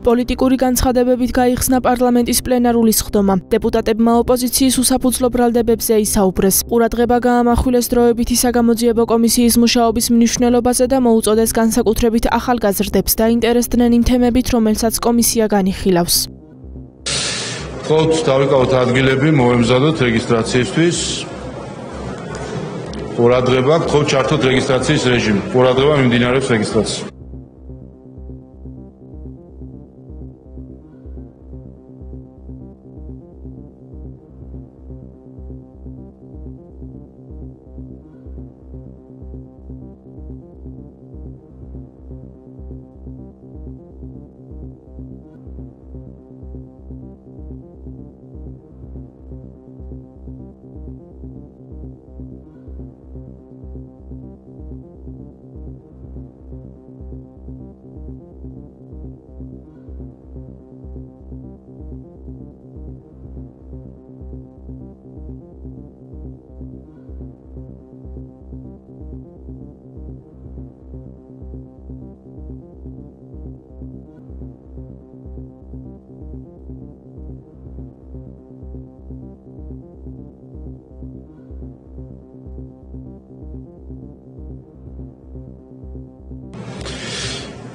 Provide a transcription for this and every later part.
პოლიტიკური განცხადებებით გაიხსნა პარლამენტის პლენარული სხდომა. დეპუტატებმა ოპოზიციის უსაფუძვლო ბრალდებებზე ისაუბრეს. ყურადღება გაამახვილეს დროებითი საგამოძიებო კომისიის მუშაობის მნიშვნელობაზე და მოუწოდეს განსაკუთრებით ახალგაზრდებს დაინტერესდნენ იმ თემებით, რომელსაც კომისია განიხილავს. Ხოთ დავიკავოთ ადგილები, მოვემზადოთ რეგისტრაციისთვის. ყურადღება, ხოთ ჩართოთ რეგისტრაციის რეჟიმი. ყურადღება მიმდინარეობს რეგისტრაცია.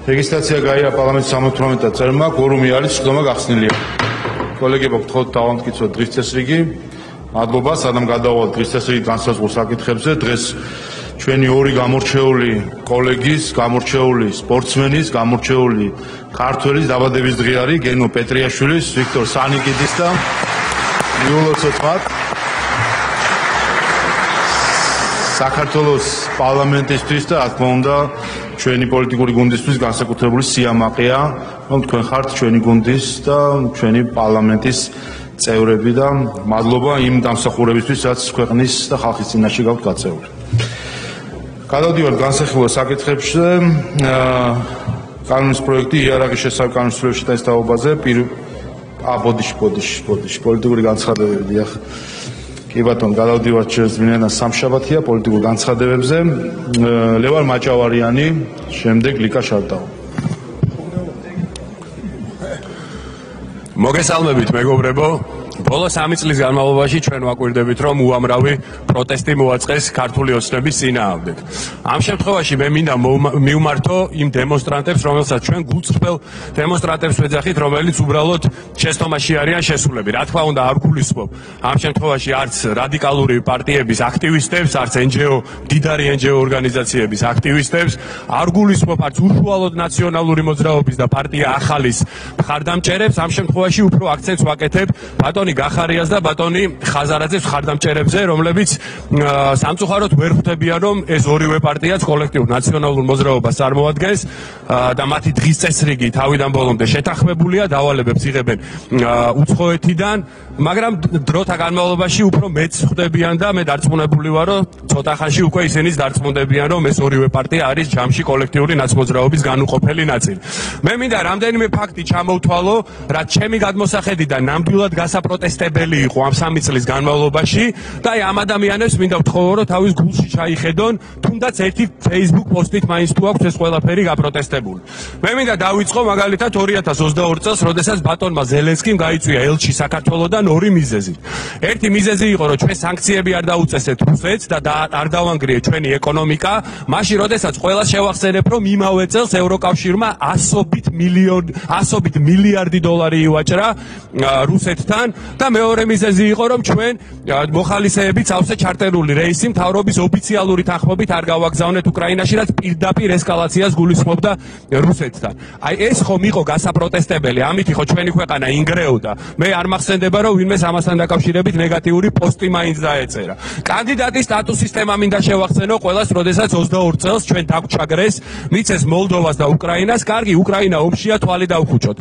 რეგისტრაცია გაიარა პარლამენტის 78 წევრმა, კვორუმი არის, სხდომა გახსნილია. კოლეგებო, გთხოვთ დავამტკიცოთ დღის წესრიგი. მადლობა, სანამ გადავალთ დღის წესრიგით განსაზღვრულ საკითხებზე. დღეს ჩვენი ორი გამორჩეული კოლეგის, გამორჩეული სპორტსმენის, გამორჩეული ქართველის დაბადების დღე არის, გენო პეტრიაშვილის, ვიქტორ სანიკიძის და იულოს ოთმად. საქართველოს პარლამენტისთვის და რა თქმა უნდა ჩვენი პოლიტიკური გუნდისთვის განსაკუთრებული სიამაყეა, რომ თქვენ ხართ ჩვენი გუნდის და ჩვენი პარლამენტის წევრები და მადლობა იმ დამსახურებისთვის, რაც ქვეყნის და ხალხის წინაშე გაქვთ გაწეული. გადავდივართ განსახილველ საკითხებზე. კანონის პროექტი იარაღის შესაბამის კანონმდებლობის შეტანისთაობაზე პოლიტიკური განცხადებები დიახ. კი ბატონო, გადავდივართ შეძვინენა სამშაბათია პოლიტიკურ განცხადებებზე. ლევან მაჭავარიანი, შემდეგ ლიკა შარტაო. მოგესალმებით მეგობრებო. ბოლო 3 წლის განმავლობაში ჩვენ ვაკვირდებით, რომ უამრავი პროტესტი მოაწყეს ქართული ოცნების წინააღმდეგ. ამ შემთხვევაში მე მინდა მივმართო იმ დემონსტრანტებს, რომელსაც ჩვენ გულწრფელ დემონსტრანტებს ვეძახით, რომელიც უბრალოდ შეცდომაში არიან შესულები. რა თქმა უნდა, არ გულისხმობ ამ შემთხვევაში არც რადიკალური პარტიების აქტივისტებს, არც დიდარი NGO ორგანიზაციების აქტივისტებს, არ გულისხმობ არც უშუალოდ ნაციონალური მოძრაობის და პარტია ახალის მხარდამჭერებს. ამ შემთხვევაში უფრო აქცენტს ვაკეთებ ბატონი გახარიას და ბატონი ხაზარაძეს მხარდამჭერებზე, რომლებიც სამწუხაროდ ვერ ხვდებიან, რომ ეს ორივე პარტიაც კოლექტიურ ნაციონალურ მოძრაობას წარმოადგენს და მათი დღის წესრიგი თავიდან ბოლომდე შეთანხმებულია, დავალებებს იღებენ უცხოეთიდან, მაგრამ დროთა განმავლობაში უფრო მეც ხვდებიან და მე დარწმუნებული ვარ, რომ ცოტა ხანში უკვე ისინიც დარწმუნდებიან, რომ ეს ორივე პარტია არის ჯამში კოლექტიური ნაცმოძრაობის განუყოფელი ნაწილი. მე მინდა რამდენიმე ფაქტი ჩამოვთვალო, რაც ჩემი გადმოსახედიდან ნამდვილად გასაპროტესტებელი იყო ამ 3 წლის განმავლობაში და ამ ადამიანებს მინდა ვთხოვო, რომ თავის გულში ჩაიხედონ, თუნდაც ერთი Facebook პოსტით მაინც თუ აქვს ეს ყველაფერი გაპროტესტებული. მე მინდა დავიწყო მაგალითად 2022 წელს, როდესაც ბატონმა ზელენსკიმ გაიწვია ელჩი საქართველოდან ორი მიზეზი. ერთი მიზეზი იყო, რომ ჩვენ სანქციები არ დაუწესეთ რუსეთს და არ დავანგრიეთ ჩვენი ეკონომიკა, მაშინ როდესაც ყველას შევახსენებ, რომ იმავე წელს ევროკავშირმა 100 მილიარდი დოლარი ივაჭრა რუსეთთან და მეორე მიზეზი იყო, რომ ჩვენ მოხალისეებით სავსე ჩარტერული რეისი მთავრობის ოფიციალური თანხმობით არ გავაგზავნეთ უკრაინაში, რაც პირდაპირ ესკალაციას გულისხმობდა რუსეთთან. აი ეს ხომ იყო გასაპროტესტებელი, ამით ხო ჩვენი ქვეყანა ინგრეოდა. მე არ მახსენდება, რომ ვინმეს ამასთან დაკავშირებით ნეგატიური პოსტი მაინც დაეწერა. კანდიდატის სტატუსის თემა მინდა შევახსენო ყველას, როდესაც 22 წელს ჩვენ დაგჩაგრეს, მიცეს მოლდოვას და უკრაინას, კარგი უკრაინა ომშია, თვალი დავხუჭოთ.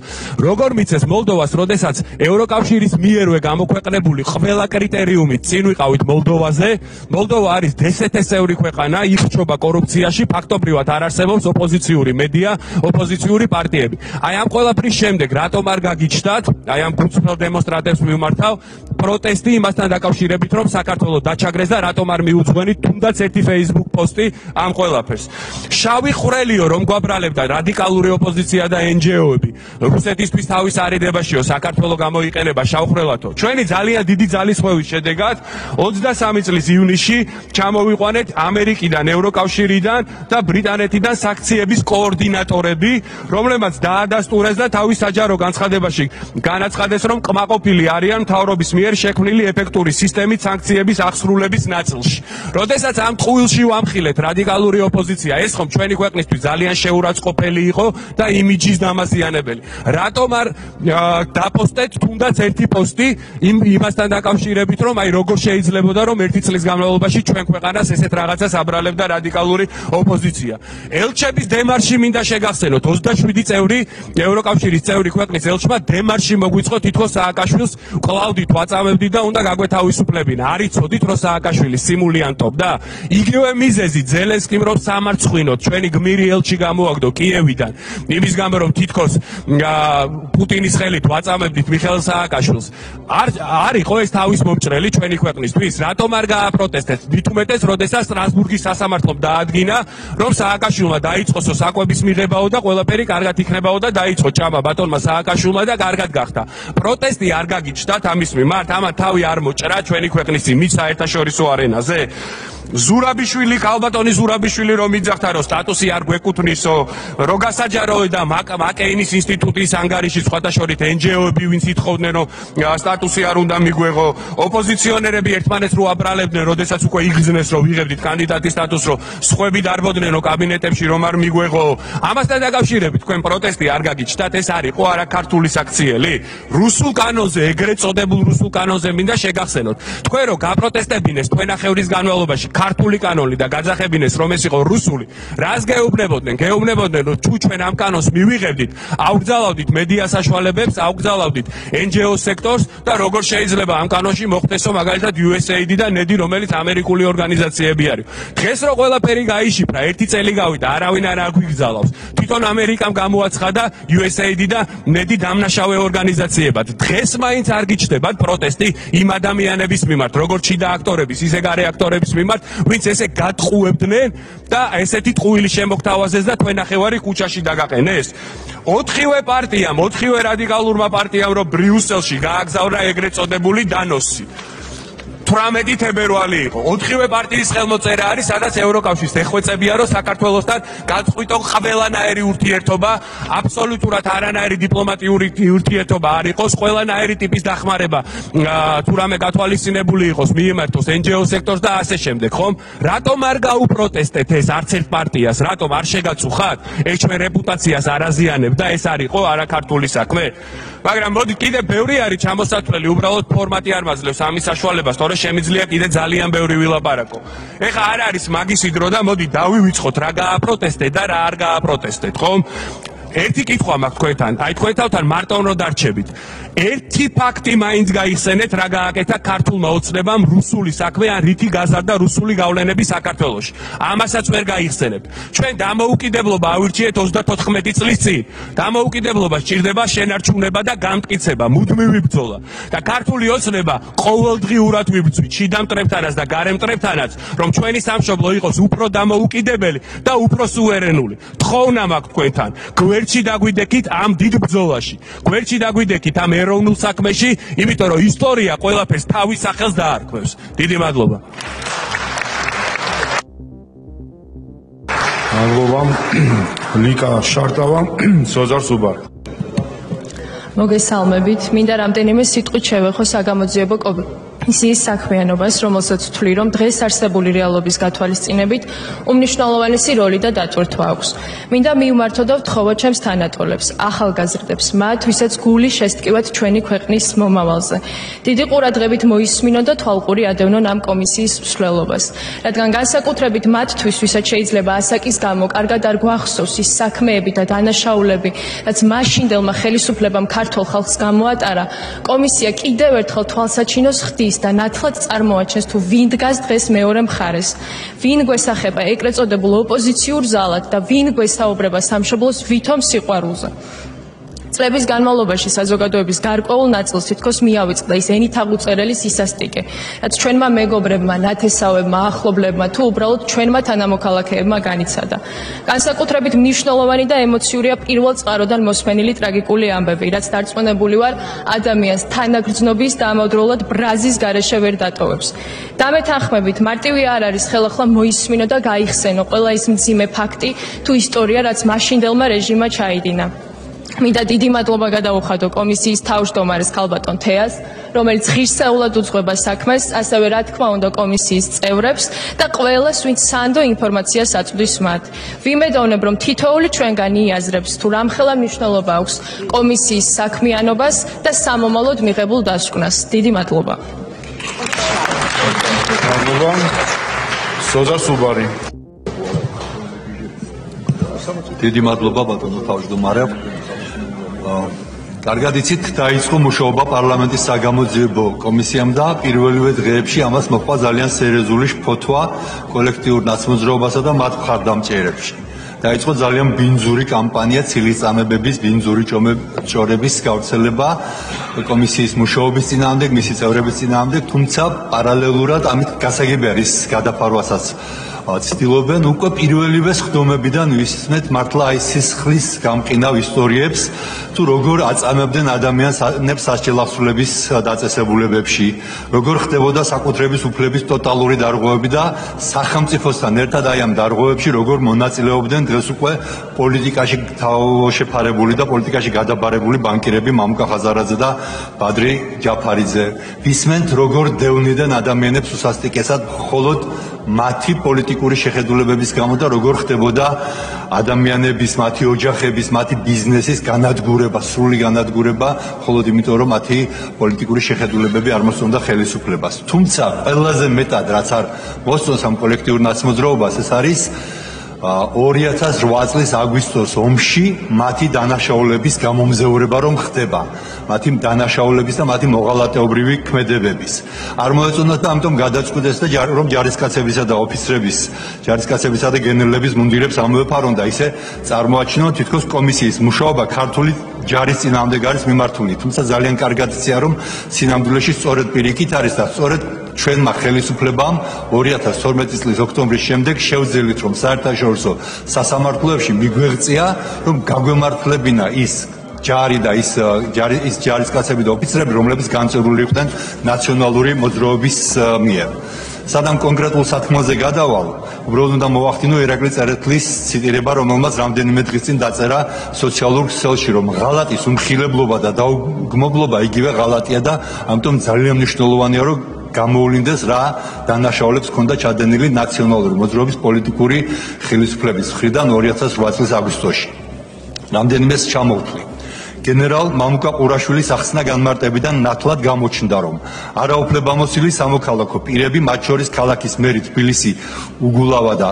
როგორ მიცეს მოლდოვას, როდესაც ევროკავშირის მიერ მიერვე გამოქვეყნებული ყველა კრიტერიუმით წინ ვიყავით მოლდოვაზე. მოლდოვა არის დსთ-ევრი ქვეყანა, იხჩობა კორუფციაში, ფაქტობრივად არ არსებობს ოპოზიციური მედია, ოპოზიციური პარტიები. აი ამ ყველაფრის შემდეგ რატომ არ გაგიჩნდათ, აი ამ გულწრფელ დემონსტრანტებს მივმართავ პროტესტი იმასთან დაკავშირებით, რომ საქართველოს დაჩაგრეს და რატომ არ მიუძღვენით თუნდაც ერთი Facebook პოსტი ამ ყველაფერს. შავი ხვრელიო რომ გვაბრალებდა რადიკალური ოპოზიცია და NGO-ები, რუსეთისთვის თავის არიდებაშიო საქართველოს გამოიყენება შავხვრელათო. ჩვენი ძალიან დიდი ძალისხმევის შედეგად 23 წლის ივნისში ჩამოვიყვანეთ ამერიკიდან, ევროკავშირიდან და ბრიტანეთიდან საქციების კოორდინატორები, რომლებმაც დაადასტურეს და თავის საჯარო განცხადებაში განაცხადეს, რომ კმაყოფილი არიან მთავრობის მიერ შექმნილი ეფექტური სისტემით სანქციების აღსრულების ნაწილში. როდესაც ამ ტყუილში ვამხილეთ რადიკალური ოპოზიცია, ეს ხომ ჩვენი ქვეყნისთვის ძალიან შეურაცხყოფელი იყო და იმიჯის დამაზიანებელი. რატომ არ დაპოსტეთ თუნდაც ერთი პოსტი იმასთან დაკავშირებით, რომ აი როგორ შეიძლებოდა, რომ ერთი წლის განმავლობაში ჩვენ ქვეყანას ესეთ რაღაცას აბრალებდა რადიკალური ოპოზიცია. ელჩების დემარში მინდა შეგახსენოთ, 27 წევრი ევროკავშირის წევრი ქვეყნის ელჩმა დემარში მოგვიწყო თითქოს სააკაშვილს კლავდით ვაწამებდით და უნდა გაგვეთავისუფლებინა. არ იცოდით, რომ სააკაშვილი სიმულიანტობდა? იგივე მიზეზი ზელენსკიმ რომ სამარცხვინოთ, ჩვენი გმირი ელჩი გამოაგდო კიევიდან, იმის გამო რომ თითქოს პუტინის ხელით ვაწამებდით მიხეილ სააკაშვილს. არ იყო ეს თავის მომჭრელი ჩვენი ქვეყნისთვის? რატომ არ გააპროტესტეთ? მით უმეტეს, როდესაც სტრასბურგის სასამართლომ დაადგინა, რომ სააკაშვილმა დაიწყოსო საკვების მიღებაო და ყველაფერი კარგად იქნებაო და დაიწყო ჭამა ბატონმა სააკაშვილმა და კარგად გახდა. პროტესტი არ გაგიჩნდათ ამის მიმართ? ამათ თავი არ მოჭრა ჩვენი ქვეყნის იმით საერთაშორისო არენაზე? ზურაბიშვილი, ქალბატონი ზურაბიშვილი რომ იძახდა, რომ სტატუსი არ გვეკუთვნისო, რო გასაჯაროე და მაკეინის ინსტიტუტის ანგარიში სხვათა შორის NGO-ები ვინც ითხოვდნენ, რომ სტატუსი არ უნდა მიგვეღო, ოპოზიციონერები ერთმანეთს რო აბრალებდნენ, როდესაც უკვე იგრძნეს, რომ ვიღებდით კანდიდატის სტატუსს, რომ სხვები დარბოდნენ კაბინეტებში, რომ არ მიგვეღო. ამასთან დაკავშირებით თქვენ პროტესტი არ გაგიჩნდათ? ეს არ იყო არა ქართული საქციელი? რუსულ კანონზე, ეგრეთ წოდებულ რუსულ კანონზე მინდა შეგახსენოთ. თქვენ რო გაპროტესტებინეს თქვენახევრის განმავლობაში ქართული კანონი და გაძახებინეს, რომ ეს იყო რუსული, რას გეუბნებოდნენ? გეუბნებოდნენ, რომ თუ ჩვენ ამ კანონს მივიღებდით, აუგზავნებდით მედია საშუალებებს, აუგზავნებდით NGO სექტორს და როგორ შეიძლება ამ კანონში მოხდესო მაგალითად USAID და NED, რომელიც ამერიკული ორგანიზაციები არის. დღეს რო ყველაფერი გაიშიფრა, ერთი წელი გავიდა, არავინ არ აგვიგზავნავს. თვითონ ამერიკამ გამოაცხადა USAID და NED დამნაშავე ორგანიზაციებად. დღეს მაინც არ გიჩნდებათ პროტესტი იმ ადამიანების მიმართ, როგორც შიდა აქტორების, ისე გარე აქტორების მიმართ, ვინც ესე გატყუებდნენ და ესეთი ტყუილი შემოგთავაზეს და თქვენახევარი ქუჩაში დაგაყენეს. 4-ვე პარტიამ, 4-ვე რადიკალურმა პარტიამ რომ ბრიუსელში გააგზავნა ეგრეთ წოდებული დანოსი. 18 თებერვალი იყო. 4-ვე პარტიის ხელმოწერა არის, სადაც ევროკავშირს ეხვეწებია, რომ საქართველოსთან გაწყვიტონ ყველანაირი ურთიერთობა, აბსოლუტურად არანაირი დიპლომატიური ურთიერთობა არ იყოს, ყველანაირი ტიპის დახმარება თუ რამე გათვალისწინებული იყოს, მიემართოს NGO სექტორს და ასე შემდეგ, ხომ? რატომ არ გაუპროტესტეთ ეს არც ერთ პარტიას? რატომ არ შეგაწუხათ? ეს ჩვენ რეპუტაციას არ აზიანებდა, ეს არ იყო არაქართული საქმე? მაგრამ მოდი კიდე ბევრი არის ჩამოსათვლელი, უბრალოდ ფორმატი არ მაძლევს ამის საშუალებას, თორე შემიძლია კიდე ძალიან ბევრი ვილაპარაკო. ეხლა არ არის მაგისი დრო და მოდი დავივიწყოთ რა გააპროტესტეთ და რა არ გააპროტესტეთ, ხომ? ერთი კითხვა მაქვს თქვენთან, აი თქვენთან მარტო რომ დარჩებით. ერთი ფაქტი მაინც გაიხსენეთ, რა გააკეთა ქართულმა ოცნებამ რუსული საქმე ან რითი გაზარდა რუსული გავლენები საქართველოში. ამასაც ვერ გაიხსენებთ. ჩვენ დამოუკიდებლობა ავირჩიეთ 34 წლის წინ. დამოუკიდებლობა სჭირდება შენარჩუნება და გამტკიცება, მუდმივი ბრძოლა. და ქართული ოცნება ყოველდღიურად ვიბრძვით შიდა მტრებთანაც და გარე მტრებთანაც, რომ ჩვენი სამშობლო იყოს უფრო დამოუკიდებელი და უფრო სუვერენული. თხოვნა მაქვს თქვენთან, გვერდში დაგვიდექით ამ დიდ ბრძოლაში. გვერდში დაგვიდექით ამ ეროვნულ საქმეში, იმიტომ რომ ისტორია ყველაფერს თავის სახელს დაარქვევს. დიდი მადლობა. მადლობა. ლიკა შარტავა, სოზარ სუბარ. მოგესალმებით. მინდა რამდენიმე სიტყვით შევეხო საგამოძიებო ის საქმიანობას, რომელსაც ვთვლი, რომ დღეს არსებული რეალობის გათვალისწინებით უმნიშვნელოვანესი როლი და დატვირთვა აქვს. მინდა მივმართო და ვთხოვო ჩემს თანატოლებს, ახალგაზრდებს, მათ, ვისაც გული შესტკივათ ჩვენი ქვეყნის მომავალზე. დიდი ყურადღებით მოისმინონ და თვალყური ადევნონ ამ კომისიის მსვლელობას, რადგან განსაკუთრებით მათთვის, ვისაც შეიძლება ასაკის გამო კარგად არ გვახსოვს ის საქმეები და დანაშაულები, რაც მაშინდელმა ხელისუფლებამ ქართულ ხალხს გამოატარა, კომისია კიდევ ერთხელ თვალსაჩინოს ხდის და ნათლად წარმოაჩენს თუ ვინ დგას დღეს მეორე მხარეს, ვინ გვესახება ეგრეთ წოდებულ ოპოზიციურ ზალად და ვინ გვესაუბრება სამშობლოს ვითომ სიყვარულზე. წლების განმავლობაში საზოგადოების გარკვეულ ნაწილს თითქოს მიავიწყდა ის ენით აღუწერელი სისასტიკე, რაც ჩვენმა მეგობრებმა, ნათესავებმა, ახლობლებმა თუ უბრალოდ ჩვენმა თანამოქალაქეებმა განიცადა. განსაკუთრებით მნიშვნელოვანი და ემოციურია პირველ წყაროდან მოსმენილი ტრაგიკული ამბები, რაც დარწმუნებული ვარ ადამიანს თანაგრძნობის და ამავდროულად ბრაზის გარეშე ვერ დატოვებს. დამეთანხმებით, მარტივი არ არის ხელახლა მოისმინო და გაიხსენო ყველა ის მძიმე ფაქტი თუ ისტორია, რაც მაშინდელმა რეჟიმმა ჩაიდინა. მინდა დიდი მადლობა გადაუხადო კომისიის თავმჯდომარეს ქალბატონ თეას, რომელიც ღირსეულად უძღვება საქმეს, ასევე რა თქმა უნდა კომისიის წევრებს და ყველას, ვინც სანდო ინფორმაციას აწვდის მათ. ვიმედოვნებ, რომ თითოეული ჩვენგანი იაზრებს თუ რამხელა მნიშვნელობა აქვს კომისიის საქმიანობას და სამომავლოდ მიღებულ დასკვნას. დიდი მადლობა. სოზარ სუბარი. დიდი მადლობა ბატონო თავმჯდომარე. კარგად იცით, დაიწყო მუშაობა პარლამენტის საგამოძიებო კომისიამ და პირველივე დღეებში ამას მოჰყვა ძალიან სერიოზული შფოთვა კოლექტიურ ნაცმოძრაობასა და მათ მხარდამჭერებში. დაიწყო ძალიან ბინძური კამპანია ცილისწამებების, ბინძური ჭორების გავრცელება კომისიის მუშაობის წინააღმდეგ, მისი წევრების წინააღმდეგ, თუმცა პარალელურად ამით გასაგები არის გადაფარვასაც ცდილობენ უკვე პირველივე სხდომებიდან ვისმენთ მართლა აი სისხლის გამყინავ ისტორიებს თუ როგორ აწამებდნენ ადამიანებს სასჯელახსრულების დაწესებულებებში, როგორ ხდებოდა საკუთრების უფლების ტოტალური დარღვევები და სახელმწიფოსთან ერთად აი ამ დარღვევებში როგორ მონაწილეობდნენ დღეს უკვე პოლიტიკაში თავშეფარებული და პოლიტიკაში გადაბარებული ბანკირები მამუკა ხაზარაძე და ბადრი ჯაფარიძე. ვისმენთ როგორ დევნიდნენ ადამიანებს უსასტიკესად მხოლოდ მათი პოლიტიკური შეხედულებების გამო და როგორ ხდებოდა ადამიანების, მათი ოჯახების, მათი ბიზნესის განადგურება, სრული განადგურება, მხოლოდ იმიტომ რომ მათი პოლიტიკური შეხედულებები არ მოსწონდა ხელისუფლებას. თუმცა ყველაზე მეტად რაც არ მოსწონს ამ კოლექტიურ ნაცმოძრაობას, ეს არის 2008 წლის აგვისტოს ომში მათი დანაშაულების გამომზეურება რომ ხდება, მათი დანაშაულების და მათი მოღალატეობრივი ქმედებების. არ მოეწონათ და ამიტომ გადაწყვიტეს და რომ ჯარისკაცებისა და ოფიცრების, ჯარისკაცებისა და გენერლების მუნდირებს ამოეფარონ და ისე წარმოაჩინონ თითქოს კომისიის მუშაობა ქართული ჯარის წინააღმდეგ არის მიმართული. თუმცა ძალიან კარგად იციან რომ სინამდვილეში სწორედ პირიქით არის და სწორედ ჩვენმა ხელისუფლებამ 2012 წლის ოქტომბრის შემდეგ შევძელით რომ საერთაშორისო სასამართლოებში მიგვეღწია რომ გაგვემართლებინა ის ჯარი და ის ჯარისკაცები და ოფიცრები რომლებიც განწევრული იყვნენ ნაციონალური მოძრაობის მიერ. სადამ კონკრეტულ სათქმელზე გადავალ, უბრალოდ უნდა მოვახდინო ირაკლი წერეთლის ციტირება, რომელმაც რამდენიმე დღის წინ დაწერა სოციალურ ქსელში, რომ ღალატის უმხილებლობა და დაუგმობლობა იგივე ღალატია და ამიტომ ძალიან მნიშვნელოვანია, რომ გამოულინდეს რა დანაშაულებს ჰქონდა ჩადენილი ნაციონალური მოძრაობის პოლიტიკური ხელისუფლების მხრიდან 2008 წლის აგვისტოში. რამდენიმეს ჩამოვთვლი. გენერალ მამუკა ყურაშვილის ახსნა განმარტებიდან ნათლად გამოჩნდა, რომ არაუფლებამოსილი სამოქალაქო პირები, მათ შორის ქალაქის მერი თბილისი უგულავა და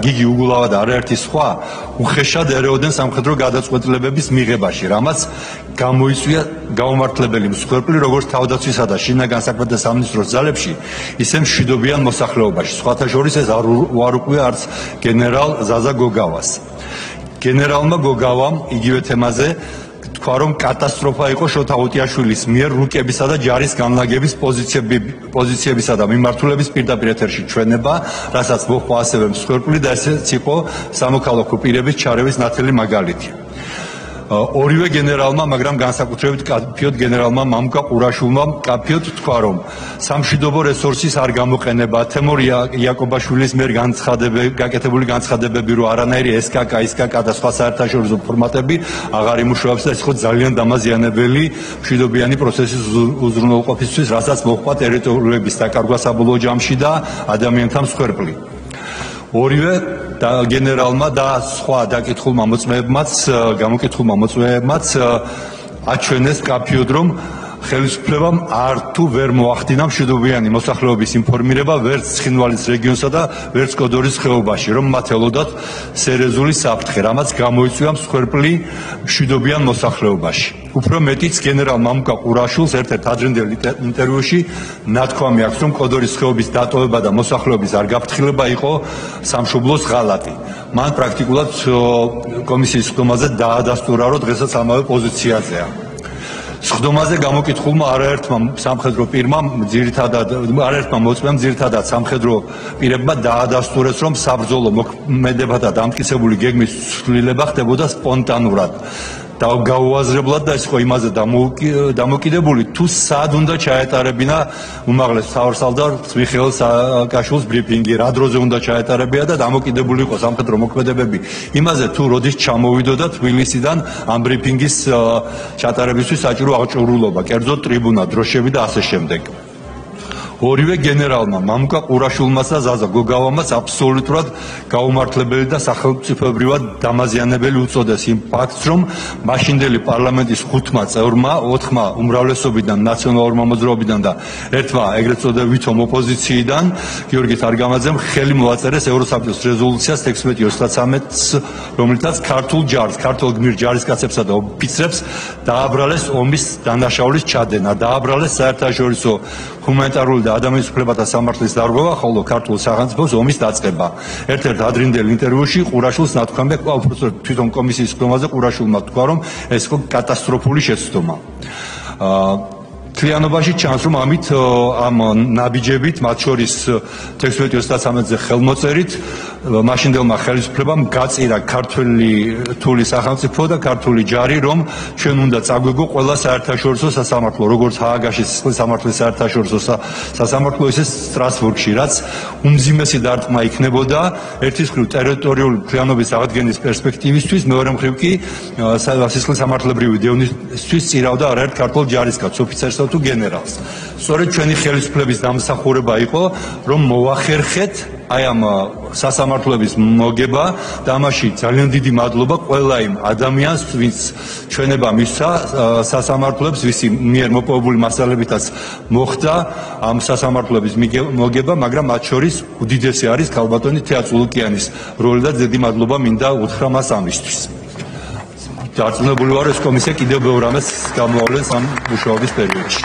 გიგი უგულავა და არაერთი სხვა უხეშად ერეოდნენ სამხედრო გადაწყვეტილებების მიღებაში, რამაც გამოიწვია გაუმართლებელი მსხვერპლი როგორც თავდაცვისა და შინაგან საქმეთა სამინისტროს ძალებში, ისე მშვიდობიან მოსახლეობაში. სხვათა შორის ეს არ უარუყია არც გენერალ ზაზა გოგავას. გენერალმა გოგავამ იგივე თემაზე თქვა, რომ კატასტროფა იყო შოთა უტიაშვილის მიერ რუკებისა და ჯარის განლაგების პოზიციებისა და მიმართულების პირდაპირ ეთერში ჩვენება, რასაც მოჰყვა ასევე მსხვერპლი და ესეც იყო სამოქალაქო პირების ჩარევის ნათელი მაგალითი. ორივე გენერალმა, მაგრამ განსაკუთრებით კაფიოდ გენერალმა მამუკა ყურაშვილმა კაფიოდ თქვა, რომ სამშვიდობო რესურსის არ გამოყენება, თემურ იაკობაშვილის მიერ გაკეთებული განცხადებები, რომ არანაირი SKK და სხვა საერთაშორისო ფორმატები აღარ იმუშავებს და ეს ხო ძალიან დამაზიანებელი მშვიდობიანი პროცესის უზრუნველყოფისთვის, რასაც მოჰყვა ტერიტორიების დაკარგვა საბოლოო ჯამში და ადამიანთა მსხვერპლი. ორივე გენერალმა და სხვა დაკითხულმა მოწმეებმაც აჩვენეს კაფიოდ, რომ ხელისუფლებამ არ თუ ვერ მოახდინა მშვიდობიანი მოსახლეობის ინფორმირება ვერც ცხინვალის რეგიონსა და ვერც კოდორის ხეობაში, რომ მათ ელოდათ სერიოზული საფრთხე, რამაც გამოიწვია მსხვერპლი მშვიდობიან მოსახლეობაში. უფრო მეტიც გენერალ მამუკა ყურაშვილს ერთ-ერთ ადრინდელ ინტერვიუში ნათქვამი აქვს, რომ კოდორის ხეობის დატოვება და მოსახლეობის არ გაფრთხილება იყო სამშობლოს ღალატი. მან პრაქტიკულად კომისიის ხდომაზე დაადასტურა, რომ დღესაც ამავე პოზიციაზეა. სხდომაზე გამოკითხულმა არაერთმა სამხედრო პირმამ არაერთმა მოწმეამ ძირითადად სამხედრო პირებმა დაადასტურეს, რომ საბრძოლო მოქმედებათა დამტკიცებული გეგმის ცვლილება ხდებოდა სპონტანურად და გაუაზრებლად და ეს იყო იმაზე დამოკიდებული, თუ სად უნდა ჩაეტარებინა უმაღლეს მთავარსარდალ მიხეილ სააკაშვილის ბრიფინგი, რა დროზე უნდა ჩაეტარებია და დამოკიდებული იყო სამხედრო მოქმედებები იმაზე, თუ როდის ჩამოვიდოდა თბილისიდან ამ ბრიფინგის ჩატარებისთვის საჭირო აღჭურვილობა, კერძოდ ტრიბუნა, დროშები და ასე შემდეგ. ორივე გენერალმა, მამუკა ყურაშვილმაც და ზაზა გოგავამაც აბსოლუტურად გაუმართლებელი და სახელმწიფოებრივად დამაზიანებელი უწოდეს იმ ფაქტს, რომ მაშინდელი პარლამენტის 5 წევრმა, 4 უმრავლესობიდან, ნაციონალურმა მოძრაობიდან და ერთმა ეგრეთ წოდებულ ვითომ ოპოზიციიდან, გიორგი თარგამაძემ ხელი მოაწერეს ევროსაბჭოს რეზოლუციას 1633-ს, რომლითაც ქართულ ჯარს, ქართულ გმირ ჯარისკაცებსა და ოფიცრებს დააბრალეს ომის დანაშაულის ჩადენა, დააბრალეს საერთაშორისო ჰუმანიტარული და ადამიანის უფლებათა სამართლის დარღვევა, ხოლო ქართულ სახელმწიფოს ომის დაწყება. ერთ-ერთ ადრინდელ ინტერვიუში ყურაშვილს ნათქვამი აქვს, უბრალოდ თვითონ კომისიის ხდომაზე ყურაშვილმა თქვა, რომ ეს იყო კატასტროფული შეცდომა. თლიანობაში ჩანს, რომ ამით ამ ნაბიჯებით, მათ შორის 1633-ზე ხელმოწერით, მაშინდელმა ხელისუფლებამ გაწირა ქართული რთული სახელმწიფო და ქართული ჯარი, რომ ჩვენ უნდა წაგვეგო ყველა საერთაშორისო სასამართლო, როგორც ჰააგაში სისხლის სამართლის საერთაშორისო სასამართლო, ისე სტრასბურგში, რაც უმძიმესი დარტყმა იქნებოდა ერთის მხრივ ტერიტორიული მთლიანობის აღდგენის პერსპექტივისთვის, მეორე მხრივ კი სისხლის სამართლებრივი დევნისთვის წირავდა არაერთ ქართულ ჯარისკაცს, ოფიცერსა თუ გენერალს. სწორედ ჩვენი ხელისუფლების დამსახურება იყო, რომ მოახერხეთ აი ამ სასამართლოების მოგება და ამაში ძალიან დიდი მადლობა ყველა იმ ადამიანს, ვინც ჩვენება მისცა სასამართლოებს, ვისი მიერ მოპოვებული მასალებითაც მოხდა ამ სასამართლოების მოგება, მაგრამ მათ შორის უდიდესი არის ქალბატონი თეა წულუკიანის როლი და დიდი მადლობა მინდა უთხრა მას ამისთვის. დარწმუნებული ვარ, ეს კომისია კიდევ ბევრ რამეს გამოავლენს ამ მუშაობის პერიოდში.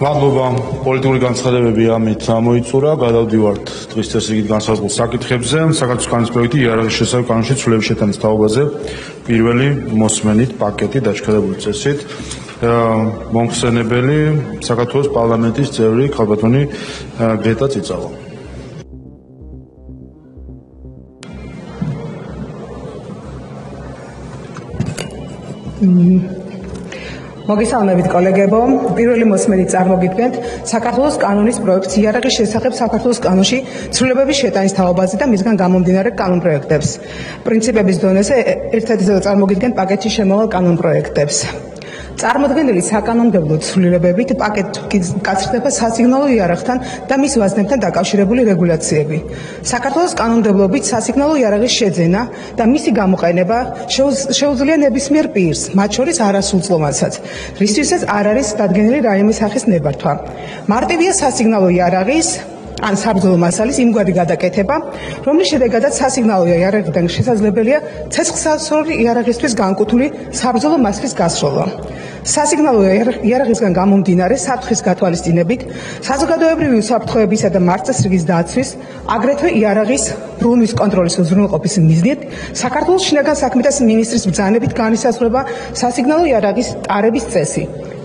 მადლობა. პოლიტიკური განცხადებები ამით ამოიწურა. გადავდივართ დღის წესრიგით განსაზღვრულ საკითხებზე. საქართველოს კანონის პროექტი იერარქიის შესაბამის კანონში ცვლილების შეტანის თაობაზე პირველი მოსმენით პაკეტი დაჩქარებული წესით. მომხსენებელი საქართველოს პარლამენტის წევრი ქალბატონი გეტა წიწავა. მოგესალმებით კოლეგებო, პირველი მოსმენით წარმოგიდგენთ საქართველოს კანონის პროექტს იერარქიის შესახებ საქართველოს კანონში ცვლილებების შეტანის თაობაზე და მისგან გამომდინარე კანონ პროექტებს. პრინციპების დონეზე ერთადერთი წარმოგიდგენთ პაკეტში შემავალ კანონ პროექტებს. წარმოდგენილი საკანონმდებლო ცვლილებებით პაკეტი გაცრდება სასიგნალო იარაღთან და მის ვაზნებთან დაკავშირებული რეგულაციები. საქართველოს კანონმდებლობით სასიგნალო იარაღის შეძენა და მისი გამოყენება შეუძლია ნებისმიერ პირს, მათ შორის არასრულწლოვანსაც, რისთვისაც არ არის დადგენილი რაიმე სახის ნებართვა. მარტივია სასიგნალო იარაღის ან საბრძოლო მასალის იმგვარი გადაკეთება, რომლის შედეგადაც სასიგნალო იარაღიდან შესაძლებელია ცეცხლსასროლი იარაღისთვის განკუთვნილი საბრძოლო მასალის გასროლა. სასიგნალო იარაღისგან გამომდინარე საფრთხის გათვალისწინებით, საზოგადოებრივი უსაფრთხოებისა და მარწესრიგის დაცვის, აგრეთვე იარაღის ბრუნვის კონტროლის უზრუნველყოფის მიზნით, საქართველოს შინაგან საქმეთა მინისტრის ბრძანებით განისაზღვრება სასიგნალო იარაღის ტარების წესი.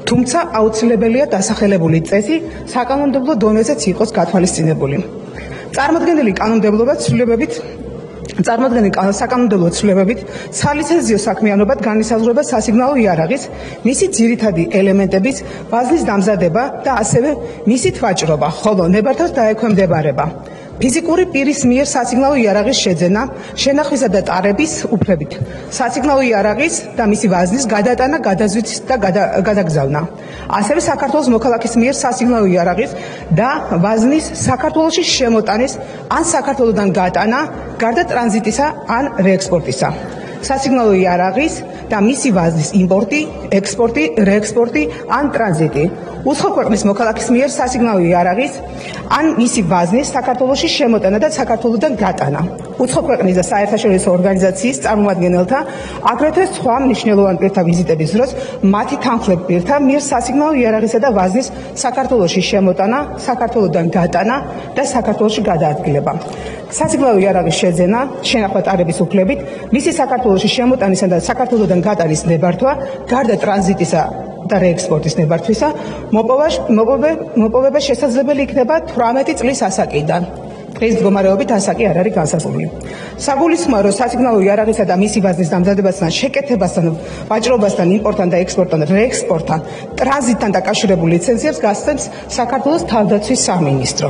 თუმცა აუცილებელია დასახელებული წესი საკანონმდებლო დონეზეც იყოს გათვალისწინებული. წარმოდგენილი კანონმდებლობა ცვლილებებით წარმოადგენენ საკანონმდებლო ცვლილებებით სალიცენზიო საქმიანობად განისაზღვრება სასიგნალო იარაღის, მისი ძირითადი ელემენტების ვაზნის დამზადება და ასევე მისი თვაჭრობა, ხოლო ნებართვას დაექვემდებარება ფიზიკური პირის მიერ სასიგნალო იარაღის შეძენა, შენახვისა და ტარების უფლებით, სასიგნალო იარაღის და მისი ვაზნის გადატანა, გადაზვით და გადაგზავნა. ასევე საქართველოს მოქალაქის მიერ სასიგნალო იარაღის და ვაზნის საქართველოში შემოტანის ან საქართველოდან გატანა, გარდა ტრანზიტისა ან რეექსპორტისა. სასიგნალო იარაღის და მისი ვაზნის იმპორტი, ექსპორტი, რეექსპორტი ან ტრანზიტი. უცხო ქვეყნის მოქალაქის მიერ სასიგნალო იარაღის ან მისი ვაზნის საქართველოში შემოტანა და საქართველოდან გატანა. უცხო ქვეყნის და საერთაშორისო ორგანიზაციის წარმომადგენელთა, აგრეთვე სხვა მნიშვნელოვან პირთა ვიზიტების დროს მათი თანხლებ პირთა მიერ სასიგნალო იარაღისა და ვაზნის საქართველოში შემოტანა, საქართველოდან გატანა და საქართველოში გადაადგილება. სასიგნალო იარაღის შეძენა, შენახვა ტარების უფლებით, მისი საქართველოში შემოტანისა და საქართველოდან გატანის ნებართვა, გარდა ტრანზიტისა და რეექსპორტის ნებართვისა, მოპოვება შესაძლებელი იქნება 18 წლის ასაკიდან. დღის მდგომარეობით ასაკი არ არის განსაზღვრული. საგულისხმოა, რომ სასიგნალო იარაღისა და მისი ვაზნის დამზადებასთან, შეკეთებასთან, ვაჭრობასთან, იმპორტთან და ექსპორტთან, რეექსპორტთან, ტრანზიტთან დაკავშირებულ ლიცენზიებს გასცემს საქართველოს თავდაცვის სამინისტრო.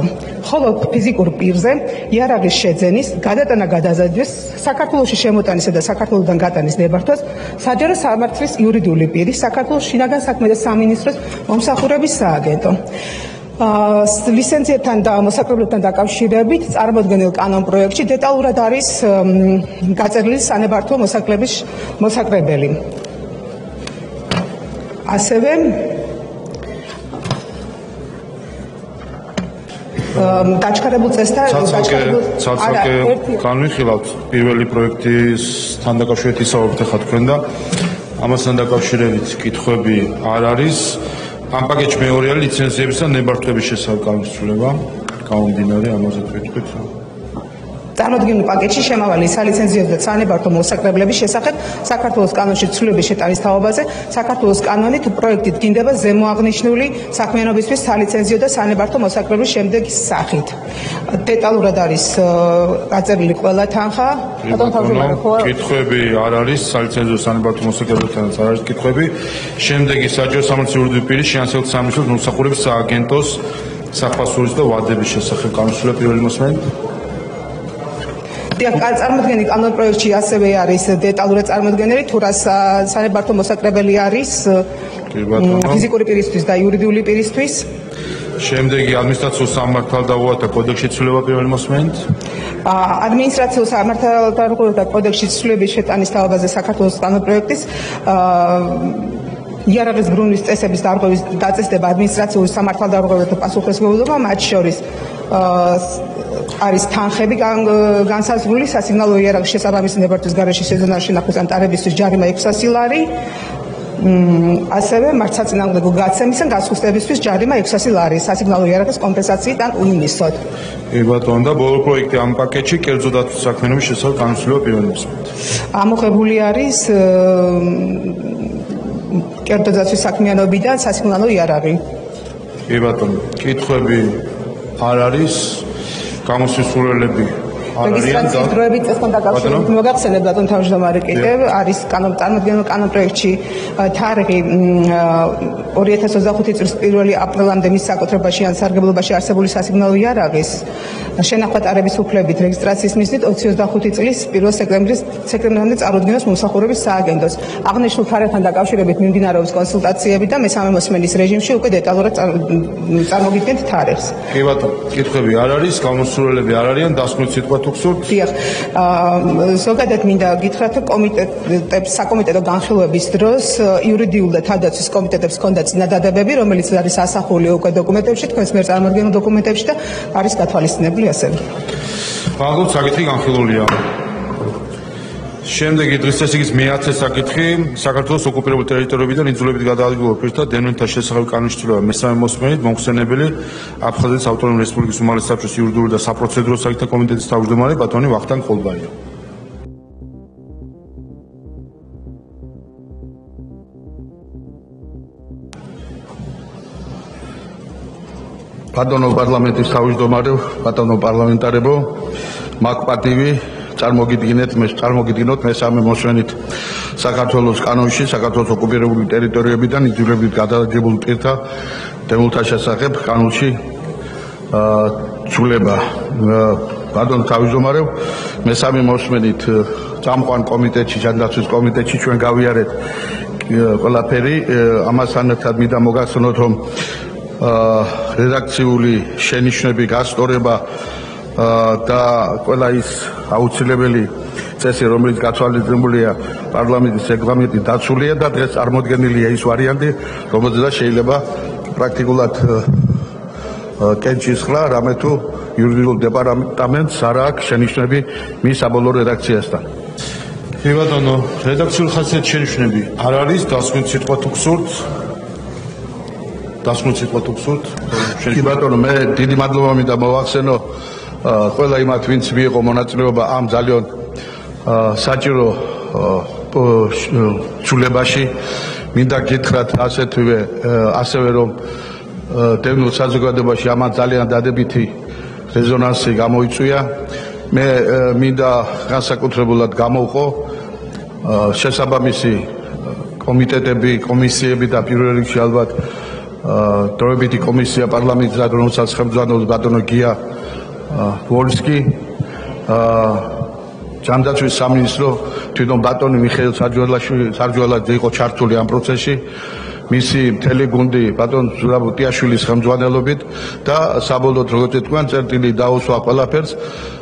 ხოლო ფიზიკურ პირზე იარაღის შეძენის, გადატანა, გადაზიდვის, საქართველოში შემოტანისა და საქართველოდან გატანის ნებართვას საჯარო სამართლის იურიდიული პირის, საქართველოს შინაგან საქმეთა სამინისტროს მომსახურების სააგენტო. ლიცენზიებთან და მოსაკრებლებთან დაკავშირებით წარმოდგენილ კანონ პროექტში დეტალურად არის გაწერილი სანებართვო მოსაკლების მოსაკრებელი. ასევე დაჩქარებულ წესთან ცალკე განვიხილავთ პირველი პროექტისთან დაკავშირებით ისაუბრეთ ახლა თქვენ და ამასთან დაკავშირებით კითხვები არ არის. ამ პაკეტში მეორეა ლიცენზიების და ნებართვების შესახებ განსაზღვრება, გამომდინარე ამაზე თქვით. წარმოდგენილ პაკეტში შემავალი სალიცენზიო და სანებართვო მოსაკრებლების შესახებ საქართველოს კანონში ცვლილების შეტანის თაობაზე საქართველოს კანონით პროექტით დგინდება ზემოაღნიშნული საქმიანობისთვის სალიცენზიო და სანებართვო მოსაკრებლის შემდეგი სახით. დეტალურად არის გაწერილი ყველა თანხა. კითხვები არ არის სალიცენზიო სანებართვო მოსაკრებლებთანაც არ არის კითხვები. შემდეგი საჯარო სამართლის იურიდიული პირის შინაგან სამინისტროს მომსახურების სააგენტოს საფასურის და ვადების შესახებ განსაზღვრება პირველი მოსმენით. წარმოდგენილი კანონ პროექტში ასევე არის დეტალურად წარმოდგენილი თუ რა სანებართვო მოსაკრებელი არის ფიზიკური პირისთვის და იურიდიული პირისთვის. შემდეგი ადმინისტრაციულ სამართალდაუღალთა კოდექსში ცვლილება პირველი მოსმენით. ადმინისტრაციულ სამართალდაუღალთა კოდექსში ცვლილების შეტანის თაობაზე საქართველოს კანონ პროექტის იარაღის ბრუნვის წესების დარღვევის დაწესდება ადმინისტრაციული სამართალდაუღალთა პასუხისმგებლობა, მათ შორის არის თანხები განსაზღვრული სასიგნალო იარაღის შესაბამისი ნებართვის გარეშე სეზონალურ შენახვის ან ტარებისთვის ჯარიმა 600 ლარი. ასევე მართლსაწინააღმდეგო გაცემის ან გასხუსტებისთვის ჯარიმა 600 ლარი სასიგნალო იარაღის კომპენსაციით ან უიმნისოდ. ბატონო და ბოლო პროექტი ამ პაკეტში კერძო დაცვის საქმიანობის შესახებ განსაზღვრება პირველი მოსმენით. ამოღებული არის კერძო დაცვის საქმიანობიდან სასიგნალო იარაღი. ბატონო, კითხვები არ არის. გამოსასურველები რეგისტრაციის დროებით წესთან დაკავშირებით მოგახსენებთ ბატონ თავმჯდომარე კიდევ არის წარმოდგენილ კანონ პროექტში თარიღი 2025 წლის 1 აპრილამდე მის საკუთრებაში ან სარგებლობაში არსებული სასიგნალო იარაღის შენახვა ტარების უფლებით რეგისტრაციის მიზნით 2025 წლის 1 სექტემბრამდე წარუდგენას მომსახურების სააგენტოს. აღნიშნულ თარიღთან დაკავშირებით მიმდინარეობს კონსულტაციები და მესამე მოსმენის რეჟიმში უკვე დეტალურად წარმოგიდგენთ თარიღს. კი ბატონო, კითხვები არ არის, გამოსასურველები არ არიან, დასკვნით სიტყვა თუ გსურთ? დიახ. ზოგადად მინდა გითხრათ, რომ კომიტეტებს საკომიტეტო განხილვების დროს იურიდიულ და თავდაცვის კომიტეტებს ჰქონდა წინადადებები, რომელიც არის ასახული უკვე დოკუმენტებში, თქვენს მიერ წარმოდგენილ დოკუმენტებში და არის გათვალისწინებული ასევე. მადლობთ, საკითხი განხილულია. შემდეგი დღის წესრიგის მე-10 საკითხი საქართველოს ოკუპირებულ ტერიტორიებიდან იძულებით გადაადგილებულ პირთა დევნილთა შესახებ კანონში ცვლილება მესამე მოსმენით მომხსენებელი აფხაზეთის ავტონომიური რესპუბლიკის უმაღლესი საბჭოს იურიდიული და საპროცედურო საკითხთა კომიტეტის თავმჯდომარე ბატონი ვახტანგ ხოლბაია. ბატონო პარლამენტის თავმჯდომარე, ბატონო პარლამენტარებო, მაქვს პატივი წარმოგიდგინოთ მესამე მოსვენით საქართველოს კანონში საქართველოს ოკუპირებული ტერიტორიებიდან იძულებით გადაადგებულ პირთა დემულთა შესახებ კანონში ცვლილება. ბატონო თავმჯდომარე, მესამე მოსვენით წამყვან კომიტეტში, ჯანდაცვის კომიტეტში ჩვენ გავიარეთ ყველაფერი. ამასთან ერთად მინდა მოგახსენოთ, რომ რედაქციული შენიშვნები გასწორება და ყველა ის აუცილებელი წესი, რომელიც გათვალისწინებულია პარლამენტის რეგლამენტით დაცულია და დღეს წარმოდგენილია ის ვარიანტი, რომელზეც შეიძლება პრაქტიკულად კენჭისხლა, რამე თუ იურიდიულ დეპარტამენტს არ აქვს შენიშვნები მის საბოლოო რედაქციასთან. კი ბატონო, რედაქციული ხასიათის შენიშვნები არ არის, დასმით სიტყვა თუ გსურთ. კი ბატონო, მე დიდი მადლობა მინდა მოვახსენო ყველა იმათ, ვინც მიიღო მონაწილეობა ამ ძალიან საჭირო ცვლილებაში. მინდა გითხრათ ასევე რომ დევნილ საზოგადოებაში ამან ძალიან დადებითი რეზონანსი გამოიწვია. მე მინდა განსაკუთრებულად გამოვყო შესაბამისი კომიტეტები, კომისიები და პირველ რიგში ალბათ დროებითი კომისია პარლამენტისა, რომელსაც ხელმძღვანელობს ბატონო გია ვოლსკი, ჯანდაცვის სამინისტრო, თვითონ ბატონი მიხეილ სარჯველაძე იყო ჩართული ამ პროცესში, მისი მთელი გუნდი ბატონ ზურაბ უტიაშვილის ხელმძღვანელობით და საბოლოოდ როგორც თქვენ წერტილი დაუსვა ყველაფერს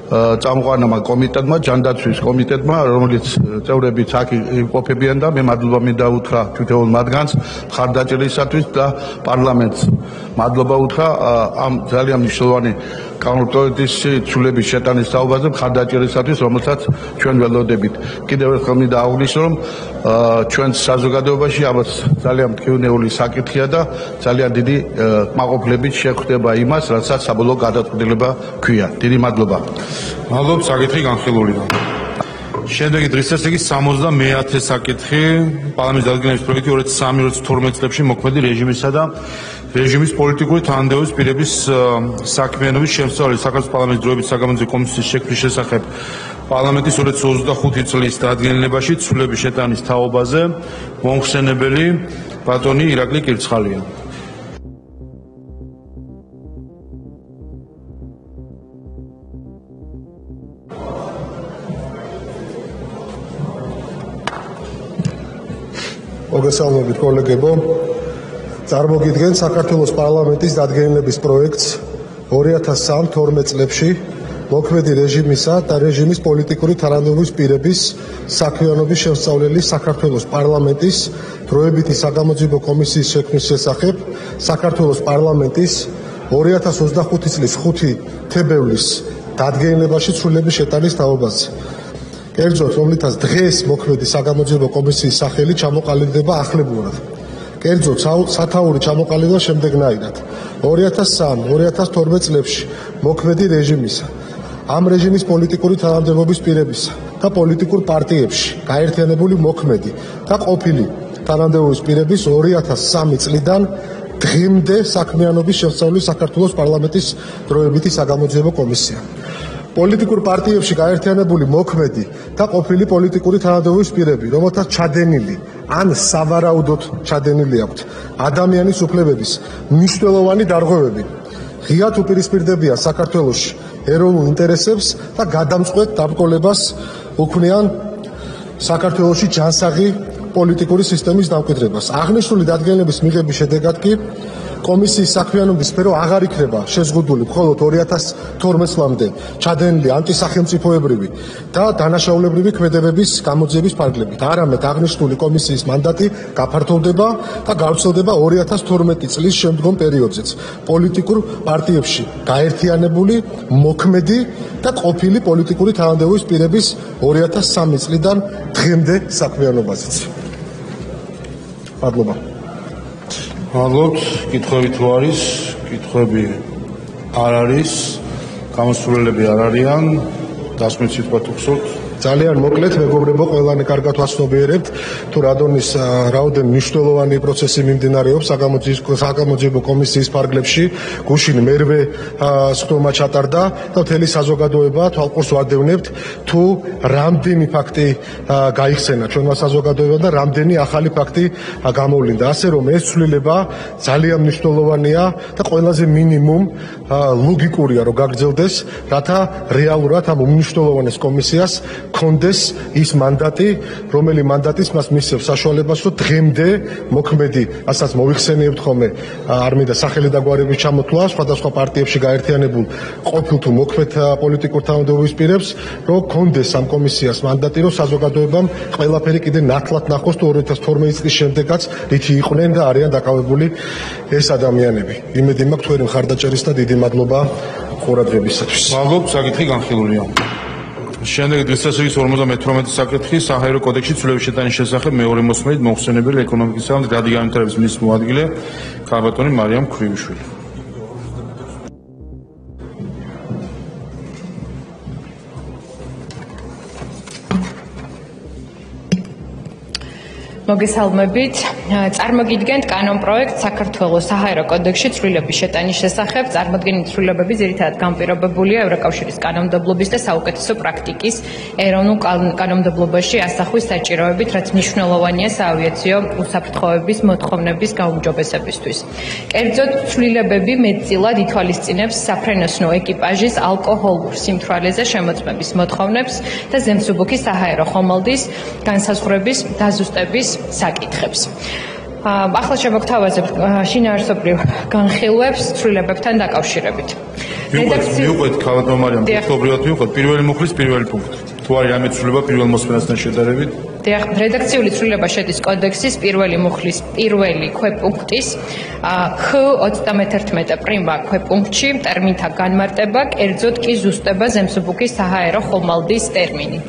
წამყვანმა კომიტეტმა, ჯანდაცვის კომიტეტმა, რომელიც წევრებიც აქ იმყოფებიან და მე მადლობა მინდა უთხრა თითოეულ მათგანს მხარდაჭერისათვის და პარლამენტს მადლობა უთხრა ამ ძალიან მნიშვნელოვანი კანონპროექტის ცვლილების შეტანის თაობაზე მხარდაჭერისათვის, რომელსაც ჩვენ ველოდებით. კიდევ ერთხელ მინდა აღვნიშნო, რომ ჩვენ საზოგადოებაში ამას ძალიან მტკივნეული საკითხია და ძალიან დიდი კმაყოფილებით შეხვდება იმას, რასაც საბოლოო გადაწყვეტილება ქვია. დიდი მადლობა. მადლობ, საკითხი განხილულია. შემდეგი დღის წესრიგის 70-ე საკითხი, პარლამენტის დადგენილების პროექტი 2003-2012 წლებში მოქმედი რეჟიმისა და რეჟიმის პოლიტიკური თანამდებობის პირების საქმიანობის შემსწავლელი საქართველოს პარლამენტის დროებით საგამოძიებო კომისიის შექმნის შესახებ პარლამენტის 2025 წლის დადგენილებაში ცვლილების შეტანის თაობაზე მომხსენებელი ბატონი ირაკლი კირცხალია. მოგესალმებით კოლეგებო, წარმოგიდგენ საქართველოს პარლამენტის დადგენილების პროექტს 2003-12 წლებში მოქმედი რეჟიმისა და რეჟიმის პოლიტიკური თანამდებობის პირების საქმიანობის შემსწავლელი საქართველოს პარლამენტის დროებითი საგამოძიებო კომისიის შექმნის შესახებ საქართველოს პარლამენტის 2025 წლის 5 თებერვლის დადგენილებაში ცვლილების შეტანის თაობაზე. კერძოდ, რომლითაც დღეს მოქმედი საგამოძიებო კომისიის სახელი ჩამოყალიბდება ახლებურად. კერძოდ, სათაური ჩამოყალიბდა შემდეგნაირად: 2003-2012 წლებში მოქმედი რეჟიმისა, ამ რეჟიმის პოლიტიკური თანამდებობის პირებისა და პოლიტიკურ პარტიებში გაერთიანებული მოქმედი და ყოფილი თანამდებობის პირების 2003 წლიდან დღემდე საქმიანობის შემსწავლელი საქართველოს პარლამენტის დროებითი საგამოძიებო კომისია. პოლიტიკურ პარტიებში გაერთიანებული მოქმედი და ყოფილი პოლიტიკური თანამდებობის პირები, რომელთაც ჩადენილი ან სავარაუდოდ ჩადენილი აქვთ ადამიანის უფლებების მნიშვნელოვანი დარღვევები, ღიად უპირისპირდებიან საქართველოში ეროვნულ ინტერესებს და გადამწყვეტ დაბრკოლებას უქმნიან საქართველოში ჯანსაღი პოლიტიკური სისტემის დამკვიდრებას. აღნიშნული დადგენილების მიღების შედეგად კი კომისიის საქმიანობის სფერო აღარ იქნება შეზღუდული მხოლოდ 2012 წლამდე ჩადენილი ანტისახელმწიფოებრივი და დანაშაულებრივი ქმედებების გამოძიების ფარგლებით. არამედ აღნიშნული კომისიის მანდატი გაფართოვდება და გავრცელდება 2012 წლის შემდგომ პერიოდზეც პოლიტიკურ პარტიებში გაერთიანებული მოქმედი და ყოფილი პოლიტიკური თანამდებობის პირების 2003 წლიდან დღემდე საქმიანობაზეც. მადლობა. მადლობთ, კითხვები თუ არის, კითხვები არ არის, გამოსვლელები არ არიან, დასმით სიტყვა თუ გსურთ. ძალიან მოკლედ მეგობრებო, ყველანი კარგად ვაცნობიერებთ თუ რადონის რაოდენ მნიშვნელოვანი პროცესი მიმდინარეობს საგამოძიებო კომისიის ფარგლებში. გუშინ მერვე სხდომა ჩატარდა და მთელი საზოგადოება თვალყურს ვადევნებთ თუ რამდენი ფაქტი გაიხსენა ჩვენმა საზოგადოებამ და რამდენი ახალი ფაქტი გამოვლინდა. ასე რომ ეს ცვლილება ძალიან მნიშვნელოვანია და ყველაზე მინიმუმ ლოგიკურია რომ გაგრძელდეს, რათა რეალურად ამ უმნიშვნელოვანეს კომისიას კონდეს ის მანდატი, რომელი მანდატის მას მისცემს საშუალებას, რომ დღემდე მოქმედი, ასაც მოიხსენიებთ ხოლმე, არ მინდა სახელი და გვარების ჩამოთვლა, სხვადასხვა პარტიებში გაერთიანებულ ყოფილ თუ მოქმედ პოლიტიკურ თანამდებობის პირებს, რომ კონდეს ამ კომისიას მანდატი, რომ საზოგადოებამ ყველაფერი კიდე ნათლად ნახოს თუ 2012 წლის შემდეგაც რითი იყვნენ და არიან დაკავებული ეს ადამიანები. იმედი მაქვს თქვენი მხარდაჭერის და დიდი მადლობა ყურადღებისათვის. მადლობ, საკითხი განხილულია. შემდეგ დღესასწაულის 58 საკითხი საჰაერო კოდექსში ცვლილების შეტანის შესახებ მეორე მოსმენით მოხსენებელი ეკონომიკისა და გადი განვითარების მინისტრის მოადგილე ქალბატონი მარიამ ქვრივიშვილი. მოგესალმებით. წარმოგიდგენთ კანონპროექტ საქართველოს საჰაერო კოდექსში ცვლილების შეტანის შესახებ. წარმოდგენილი ცვლილებები ძირითადად განპირობებულია ევროკავშირის კანონმდებლობის და საუკეთესო პრაქტიკის ეროვნულ კანონმდებლობაში ასახვის საჭიროებით, რაც მნიშვნელოვანია საავიაციო უსაფრთხოების მოთხოვნების გაუმჯობესებისთვის. კერძოდ, ცვლილებები მეტწილად ითვალისწინებს საფრენოსნო ეკიპაჟის ალკოჰოლურ სიმთვრალეზე შემოწმების მოთხოვნებს და ზემსუბუქი საჰაერო ხომალდის განსაზღვრების დაზუსტების საკითხებს. ახლა შევაგთავაზებთ შინაარსობრივ განხილვებს ცვლილებებთან დაკავშირებით. მივყვეთ ქალბატონ მარიამ, ფაქტობრივად მივყვეთ პირველი მუხლის პირველი პუნქტი. თუ არის რამე ცვლილება პირველ მოსმენასთან შედარებით? რედაქციული ცვლილება შედის კოდექსის პირველი მუხლის პირველი ქვეპუნქტის X91 პრიმა ქვეპუნქტში ტერმინთა განმარტება, კერძოდ კი ზუსტება ზემსუბუქის საჰაერო ხომალდის ტერმინი.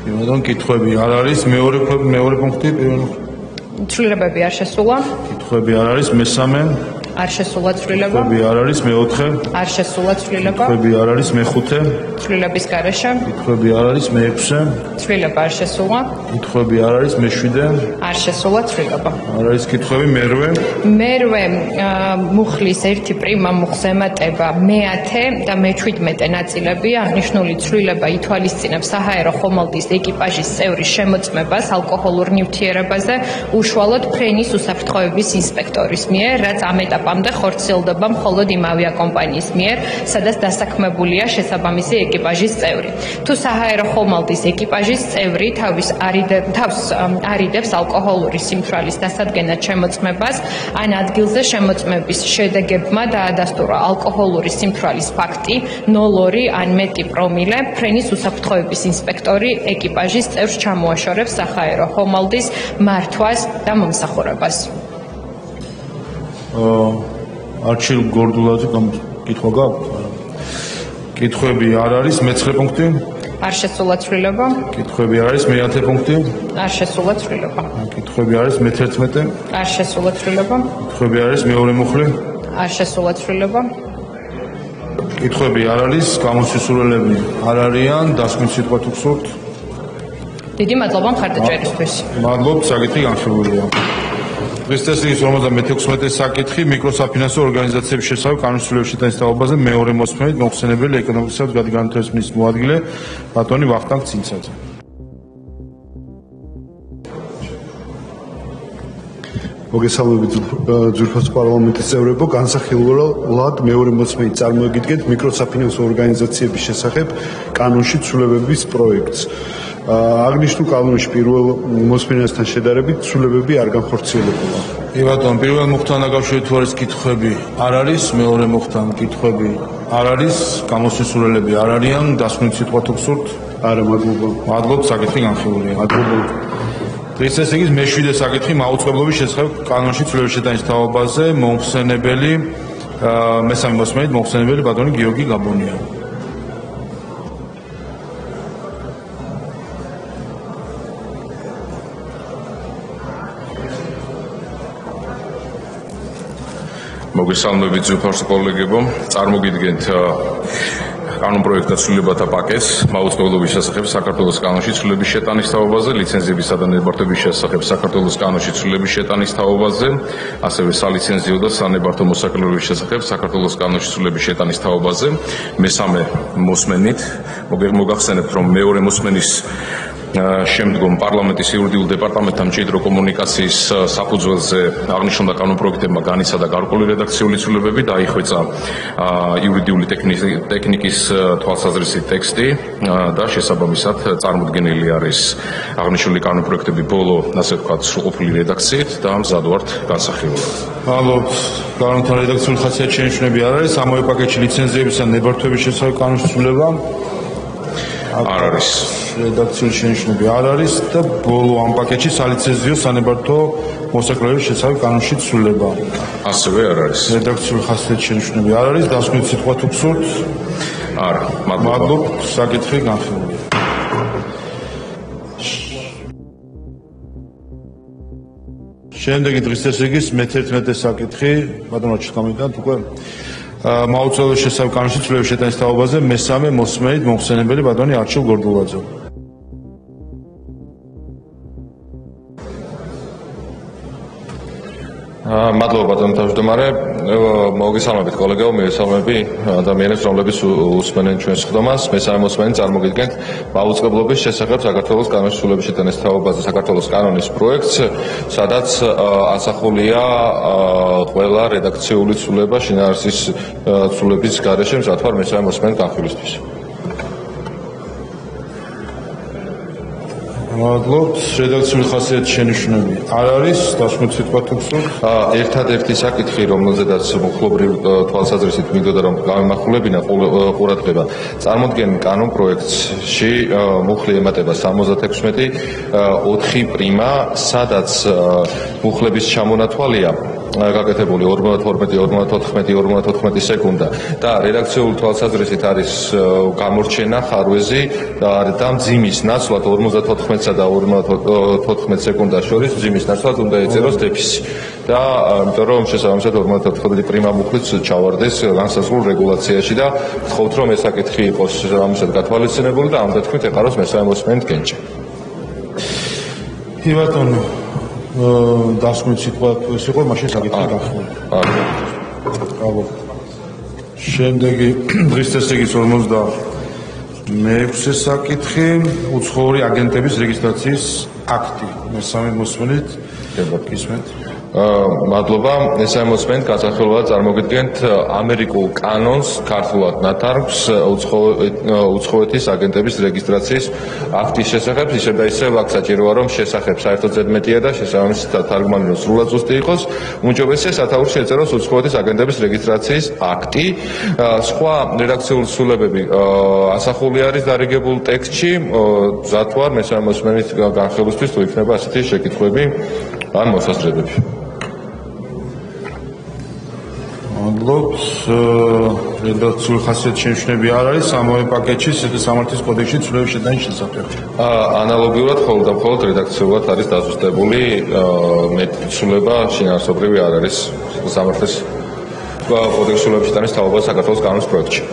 ბატონო, კითხვები არ არის, მეორე პუნქტი, ცვლილებები არ შესულა. კითხვები არ არის, მესამე. არ შესულა ცვლილება. კითხვები არ არის, მეოთხე. არ შესულა ცვლილება. კითხვები არ არის, მეხუთე. ცვლილების გარეშე. კითხვები არ არის, მეექვსე. ცვლილება არ შესულა. კითხვები არ არის, მეშვიდე. არ შესულა ცვლილება. არ არის კითხვები, მერვე. მერვე მუხლის ერთი პრიმა მუხლს ემატება მე-10 და მე-17 ნაწილები. აღნიშნული ცვლილება ითვალისწინებს საჰაერო ხომალდის ეკიპაჟის წევრის შემოწმებას ალკოჰოლურ ნივთიერებაზე უშუალოდ ფრენის უსაფრთხოების ინსპექტორის მიერ, რაც ამ ეტაპამდე ხორციელდება მხოლოდ იმ ავიაკომპანიის მიერ, სადაც დასაქმებულია შესაბამისი ეკიპაჟის წევრი. თუ საჰაერო ხომალდის ეკიპაჟის წევრი თავს არიდებს ალკოჰოლური სიმთვრალის დასადგენად შემოწმებას, ან ადგილზე შემოწმების შედეგებმა დაადასტურა ალკოჰოლური სიმთვრალის ფაქტი 0,2 ან მეტი პრომილე, ფრენის უსაფრთხოების ინსპექტორი ეკიპაჟის წევრს ჩამოაშორებს საჰაერო ხომალდის მართვას და მომსახურებას. არჩილ გორდულაძე კითხვა გაქვს? კითხვები არ არის, მე-9 პუნქტი. არ შესულა ცვლილება. კითხვები არ არის, მე-10 პუნქტი. არ შესულა ცვლილება. კითხვები არის, მე-11. არ შესულა ცვლილება. კითხვები არის, მეორე მუხლი. არ შესულა ცვლილება. კითხვები არ არის, გამოსისურველები არ არიან, დასკვნის სიტყვა თუ გსურთ? დიდი მადლობა მხარდაჭერისთვის. მადლობ, საკითხი განხილულია. დღესდღეობით 56 საკითხი მიკროსაფინანსო ორგანიზაციების შესახებ კანონის ცვლილების შეტანის თაობაზე მეორე მოსმენით მოხსენებელი ეკონომიკისა და გადი განვითარების მინისტრის მოადგილე ბატონი ვახტანგ ცინცაძე. მოგესალმებით ძვირფას პარლამენტის წევრებო, განსახილველად მეორე მოსმენით წარმოგიდგენთ მიკროსაფინანსო ორგანიზაციების შესახებ კანონში ცვლილებების პროექტს. აღნიშნულ კანონში პირველ მოსმენასთან შედარებით ცვლილებები არ განხორციელებულა. ბატონო, პირველ მუხლთან დაკავშირებით თუ არის კითხვები? არ არის, მეორე მუხლთან კითხვები არ არის, გამოსისურველები არ არიან, დასკვნის სიტყვა თუ გსურთ? არა, მადლობა. მადლობ, საკითხი განხილულია. მადლობა. დღესდღეობით მე-7 საკითხი მაუწყებლობის შესახებ კანონში ცვლილების შეტანის თაობაზე მომხსენებელი მესამე მოსმენით მომხსენებელი ბატონი გიორგი გაბონია. მოგესალმებით ძვირფას კოლეგებო, წარმოგიდგენთ კანონპროექტთა ცვლილებათა პაკეტს მაუწყებლობის შესახებ საქართველოს კანონში ცვლილების შეტანის თაობაზე, ლიცენზიებისა და ნებართვების შესახებ საქართველოს კანონში ცვლილების შეტანის თაობაზე, ასევე სალიცენზიო და სანებართვო მოსაკლებლობის შესახებ საქართველოს კანონში ცვლილების შეტანის თაობაზე. მესამე მოსმენით მოგახსენებთ, რომ მეორე მოსმენის შემდგომ პარლამენტის იურიდიულ დეპარტამენტთან მჭიდრო კომუნიკაციის საფუძველზე აღნიშნულმა კანონპროექტებმა განიცადა გარკვეული რედაქციული ცვლილებები და აიხვეწა იურიდიული ტექნიკის თვალსაზრისით ტექსტი და შესაბამისად წარმოდგენილი არის აღნიშნული კანონპროექტები ბოლო, ასე ვთქვათ, სრულყოფილი რედაქციით და მზად ვართ განსახილველად. მადლობთ. კანონთან რედაქციული ხასიათის შენიშვნები არ არის. ამავე პაკეტში ლიცენზიების და ნებართვების შესახებ კანონის ცვლილება არ არის. რედაქციული შენიშვნები არ არის და ბოლო ამ პაკეტში სალიცენზიო სანებართვო მოსაკლებლობის შესახებ კანონში ცვლილება. ასევე არ არის. რედაქციული ხასიათის შენიშვნები არ არის. დასკვნითი სიტყვა თუ გსურთ? არა. მადლობთ. საკითხი განხილულია. შემდეგი დღის წესრიგის მე-11 საკითხი, ბატონო ჩხამიდან უკვე მაუწყებლობის შესახებ კანონში ცვლილების შეტანის თაობაზე მესამე მოსმენით მოხსენებელი ბატონი არჩილ გორდულაძე. მადლობა ბატონო თავმჯდომარე. მოგესალმებით კოლეგებო, მივესალმები ადამიანებს, რომლებიც უსმენენ ჩვენს ხდომას. მესამე მოსმენით წარმოგიდგენთ მაუწყებლობის შესახებ საქართველოს კანონში ცვლილების შეტანის თაობაზე საქართველოს კანონის პროექტს, სადაც ასახულია ყველა რედაქციული ცვლილება შინაარსის ცვლილების გარეშე, მზად ვარ მესამე მოსმენით განხილვისთვის. მადლობთ. რედაქციული ხასიათის შენიშვნები არ არის. დასკვნითი სიტყვა თუ გსურთ? ერთადერთი საკითხი, რომელზედაც მუხლობრივ თვალსაზრისით მინდოდა რომ გამემახვილებინა ყურადღება, წარმოდგენილ კანონპროექტში მუხლი ემატება 76.4 პრიმა, სადაც მუხლების ჩამონათვალია გაკეთებული 52, 54, 54 სეკუნდა და რედაქციული თვალსაზრისით არის გამორჩენა ხარვეზი და მძიმის ნაცვლად 54-სა და 54 სეკუნდას შორის მძიმის ნაცვლად უნდა ეწეროს დეფისი და იმიტომ რომ შესაბამისად 54 პრიმა მუხლიც ჩავარდეს განსაზღვრულ რეგულაციაში და ვთხოვთ რომ ეს საკითხი იყოს შესაბამისად გათვალისწინებული და ამ თქმით ეყაროს მესამე მოსმენით კენჭი. ბატონო დასკვნითი სიტყვა ეს იყო, მაშინ საკითხი განხილულია. მადლობა. შემდეგი დღის წესრიგის 46 საკითხი, უცხოური აგენტების რეგისტრაციის აქტი. მესამე მოსმენით გისმენთ. მადლობა. მესამე მოსმენით განსახილველად წარმოგიდგენთ ამერიკულ კანონს, ქართულად ნათარგმს უცხოეთის აგენტების რეგისტრაციის აქტის შესახებ. ისევ და ისევ აქ საჭიროა რომ შესახებ საერთოდ ზედმეტია და შესაბამისად თარგმანი რომ სრულად ზუსტი იყოს. უმჯობესია სათაურში ეწეროს უცხოეთის აგენტების რეგისტრაციის აქტი. სხვა რედაქციული ცვლილებები ასახული არის დარიგებულ ტექსტში. მზად ვარ მესამე მოსმენით განხილვისთვის თუ იქნება ასეთი შეკითხვები ან მოსაზრებები. მადლობთ. რედაქციული ხასიათის შენიშვნები არ არის. ამავე პაკეტში სამართლის კოდექსში ცვლილების შეტანის შესახებ. ანალოგიურად მხოლოდ და მხოლოდ რედაქციულად არის დაზუსტებული ცვლილება შინაარსობრივი არ არის სამართლის კოდექსში ცვლილების შეტანის თაობა საქართველოს კანონის პროექტში.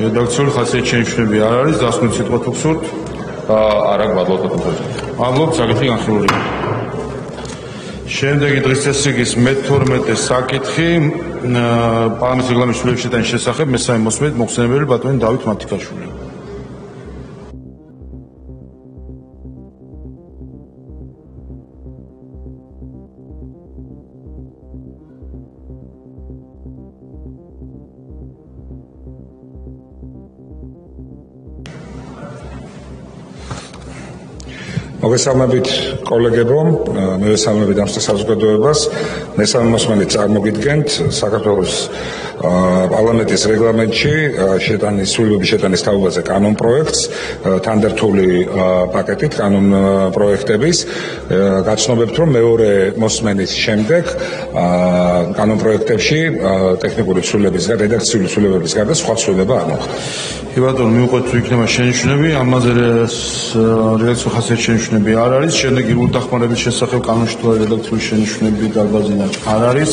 რედაქციული ხასიათის შენიშვნები არ არის. დასკვნითი სიტყვა თუ გსურთ? არა, მადლობა. მადლობთ. საკითხი განხილულია. შემდეგი დღის წესრიგის მე-12 საკითხი პარლამენტის რეგლამენტის ცვლილების შეტანის შესახებ მესამე მოსმენით მოხსენებელი ბატონი დავით მათიკაშვილი. მოგესალმებით კოლეგებო, მივესალმებით ამ საზოგადოებას. მესამე მოსმენით წარმოგიდგენთ საქართველოს პარლამენტის რეგლამენტში ცვლილების შეტანის თაობაზე კანონპროექტს, თანდერთული პაკეტით კანონპროექტების. გაცნობებთ, რომ მეორე მოსმენის შემდეგ კანონპროექტებში ტექნიკური ცვლილების და რედაქციული ცვლილებების გარდა სხვა ცვლილება არ მოხდა. ბატონო, მივყვეთ თუ იქნება შენიშვნები, ამაზე რედაქციული ხასიათის შენიშვნები შენიშვნები არ არის, შემდეგი უდახმარების შესახებ კანონში თუ რედაქციული შენიშვნები დარბაზიდან არ არის,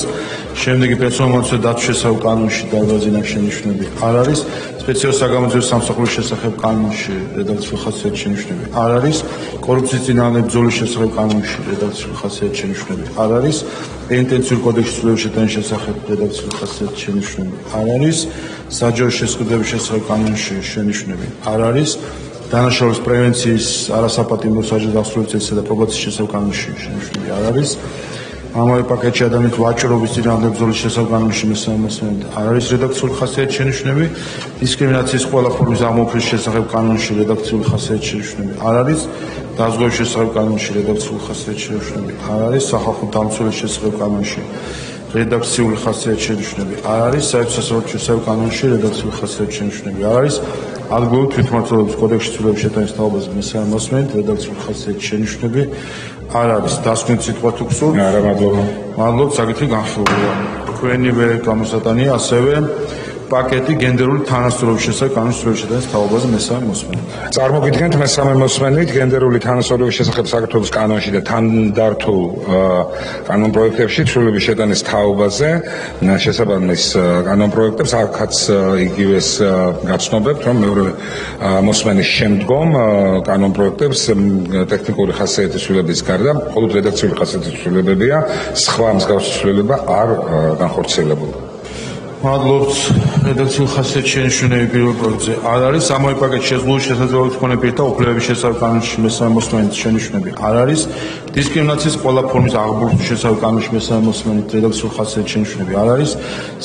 შემდეგი პერსონალურ დაცვის შესახებ კანონში დარბაზიდან შენიშვნები არ არის, სპეციალურ საგამოძიებო სამსახურის შესახებ კანონში რედაქციული ხასიათის შენიშვნები არ არის, კორუფციის წინააღმდეგ ბრძოლის შესახებ კანონში რედაქციული ხასიათის შენიშვნები არ არის, პენიტენციური კოდექსის ცვლილების შეტანის შესახებ რედაქციული ხასიათის შენიშვნები არ არის, საჯარო შესყიდვების შესახებ კანონში შენიშვნები არ არის, დანაშაულის პრევენციის არასაპატიმრო საჯარო დასრულებისა და პრობაციის შესახებ კანონში შენიშვნები არ არის, ამავე პაკეტში ადამიანის ვაჭრობის წინააღმდეგ ბრძოლის შესახებ კანონში მესამე არ არის რედაქციული ხასიათის შენიშვნები, დისკრიმინაციის ყველა ფორმის აღმოფხრის შესახებ კანონში რედაქციული ხასიათის შენიშვნები არ არის, დაზღვევის შესახებ კანონში რედაქციული ხასიათის შენიშვნები არ არის, სახალხო დამცველის შესახებ კანონში რედაქციული ხასიათის შენიშვნები არ არის, საერთო სასამართლოს შესახებ კანონში რედაქციული ხასიათის შენიშვნები არ არის, ადგილობრივი თვითმმართველობის კოდექსში ცვლილების შეტანის თაობაზე მესამე მოსმენით რედაქციული ხასიათის შენიშვნები არ არის. დასკვნის სიტყვა თუ გსურთ? არა, მადლობა. მადლობთ, საკითხი განხილულია. თქვენივე გამოსატანია ასევე პაკეტი გენდერული თანასწორობის შესახებ კანონის ცვლილების შეტანის თაობაზე მესამე მოსმენით. წარმოგიდგენთ მესამე მოსმენით გენდერული თანასწორობის შესახებ საქართველოს კანონში და თანდართულ კანონ პროექტებში ცვლილების შეტანის თაობაზე შესაბამის კანონ პროექტებს აქაც იგივეს გაცნობებთ, რომ მეორე მოსმენის შემდგომ კანონ პროექტებს ტექნიკური ხასიათის ცვლილების გარდა მხოლოდ რედაქციული ხასიათის ცვლილებებია, სხვა მსგავსი ცვლილება არ განხორციელებულა. მადლობთ. რედაქციული ხასიათის შენიშვნები პირველ პროექტზე არ არის, ამავე პაკეტში შეზღუდული შესაძლებლობის მქონე პირთა უფლებების შესახებ კანონში მესამე მოსმენით შენიშვნები არ არის, დისკრიმინაციის ყველა ფორმის აღბურთის შესახებ კანონში მესამე მოსმენით რედაქციული ხასიათის შენიშვნები არ არის,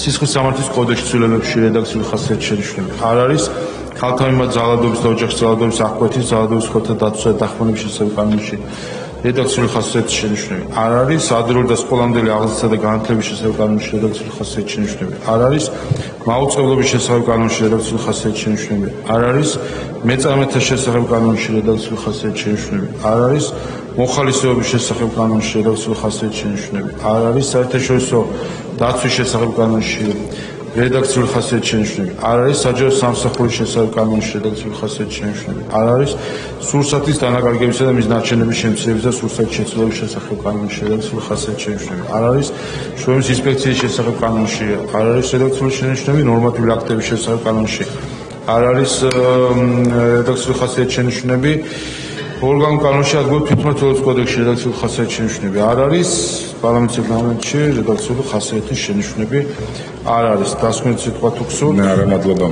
სისხლის სამართლის კოდექსის ცვლილებებში რედაქციული ხასიათის შენიშვნები არ არის, ქალთა მიმართ ძალადობის და ოჯახის ძალადობის აღკვეთის, ძალადობის ხოთა დაცვისა და დახმარების შესახებ კანონში რედაქციული ხასიათის შენიშვნები არ არის, ადრეული და სკოლამდელი აღზრდისა და განათლების შესახებ კანონში რედაქციული ხასიათის შენიშვნები არ არის, მაუწყებლობის შესახებ კანონში რედაქციული ხასიათის შენიშვნები არ არის, მეწარმეთა შესახებ კანონში რედაქციული ხასიათის შენიშვნები არ არის, მოხალისეობის შესახებ კანონში რედაქციული ხასიათის შენიშვნები არ არის, საერთაშორისო დაცვის შესახებ კანონში რედაქციული ხასიათის შენიშვნები არ არის, საჯარო სამსახურის შესახებ კანონში რედაქციული ხასიათის შენიშვნები არ არის, სურსათის დანაკარგებისა და მის ნარჩენების შემცირების და სურსათის შეცვლილების შესახებ კანონში რედაქციული ხასიათის შენიშვნები არ არის, შრომის ინსპექციის შესახებ კანონში არ არის რედაქციული შენიშვნები, ნორმატიული აქტების შესახებ კანონში არ არის რედაქციული ხასიათის შენიშვნები, ორგანულ კანონში ადგილობრივი თვითმმართველობის კოდექსში რედაქციული ხასიათის შენიშვნები არ არის, პარლამენტის რეგლამენტში რედაქციული ხასიათის შენიშვნები არ არის. დასკვნის სიტყვა თუ გსურთ? არა, მადლობა.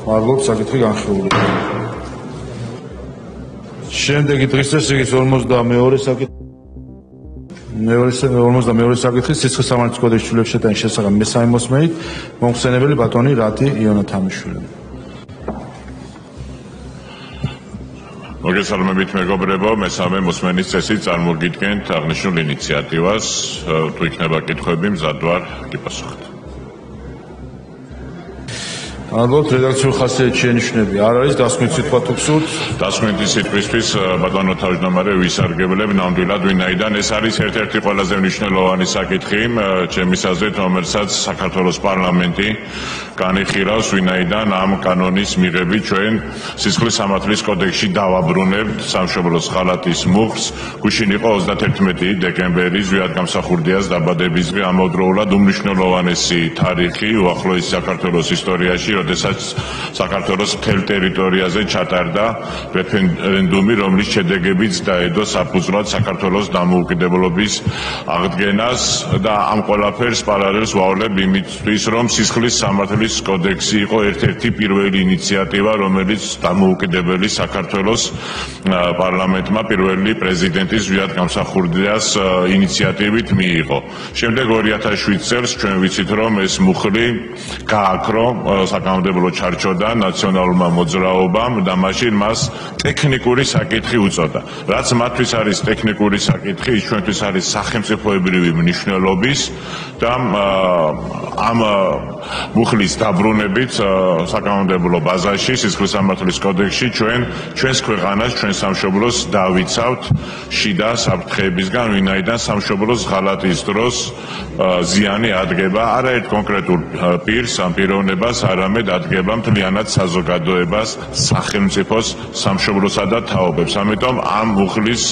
მადლობთ, საკითხი განხილულია. შემდეგი დღის წესრიგის 42 საკითხი სისხლის სამართლის კოდექსის ცვლილების შეტანის შესახებ მესამე მოსმენით მომხსენებელი ბატონი რატი იონათამიშვილი. მოგესალმებით მეგობრებო, მესამე მოსმენის წესით წარმოგიდგენთ აღნიშნულ ინიციატივას, თუ იქნება კითხვები, მზად ვარ გიპასუხოთ. მადლობთ, რედაქციული ხასიათის შენიშვნები არ არის, დასკვნის სიტყვა თუ გსურთ? დასკვნის სიტყვისთვის ბატონო თავმჯდომარე ვისარგებლებ ნამდვილად, ვინაიდან ეს არის ერთ-ერთი ყველაზე მნიშვნელოვანი საკითხი ჩემის აზრით, რომელსაც საქართველოს პარლამენტი განიხილავს, ვინაიდან ამ კანონის მიღებით ჩვენ სისხლის სამართლის კოდექსში დავაბრუნებთ სამშობლოს ხალათის მუხლს. გუშინ იყო 31 დეკემბერი, ზვიად გამსახურდიას დაბადებისდღე, ამავდროულად უმნიშვნელოვანესი თარიღი უახლოესი საქართველოს ისტორიაში, როდესაც საქართველოს მთელ ტერიტორიაზე ჩატარდა რეფერენდუმი, რომლის შედეგებიც დაედო საფუძვლად საქართველოს დამოუკიდებლობის აღდგენას და ამ ყველაფერს პარალელს ვავლებ იმისთვის, რომ სისხლის სამართლის კოდექსი იყო ერთ-ერთი პირველი ინიციატივა, რომელიც დამოუკიდებელი საქართველოს პარლამენტმა პირველი პრეზიდენტის ზვიად გამსახურდიას ინიციატივით მიიღო. შემდეგ 2007 წელს ჩვენ ვიცით, რომ ეს მუხლი გააქრო საკანონმდებლო ჩარჩოდა ნაციონალურმა მოძრაობამ და მაშინ მას ტექნიკური საკითხი უწოდა. რაც მათთვის არის ტექნიკური საკითხი, ის ჩვენთვის არის სახელმწიფოებრივი მნიშვნელობის და ამ მუხლის დაბრუნებით საკანონმდებლო ბაზაში, სისხლის სამართლის კოდექსში ჩვენს ქვეყანას, ჩვენ სამშობლოს დავიცავთ შიდა საფრთხეებისგან, ვინაიდან სამშობლოს ღალატის დროს ზიანი ადგება არაერთ კონკრეტულ პირს, ამ პიროვნებას, არამედ დადგება მთლიანად საზოგადოებას, სახელმწიფოს, სამშობლოსა და თაობებს. ამიტომ ამ უღლის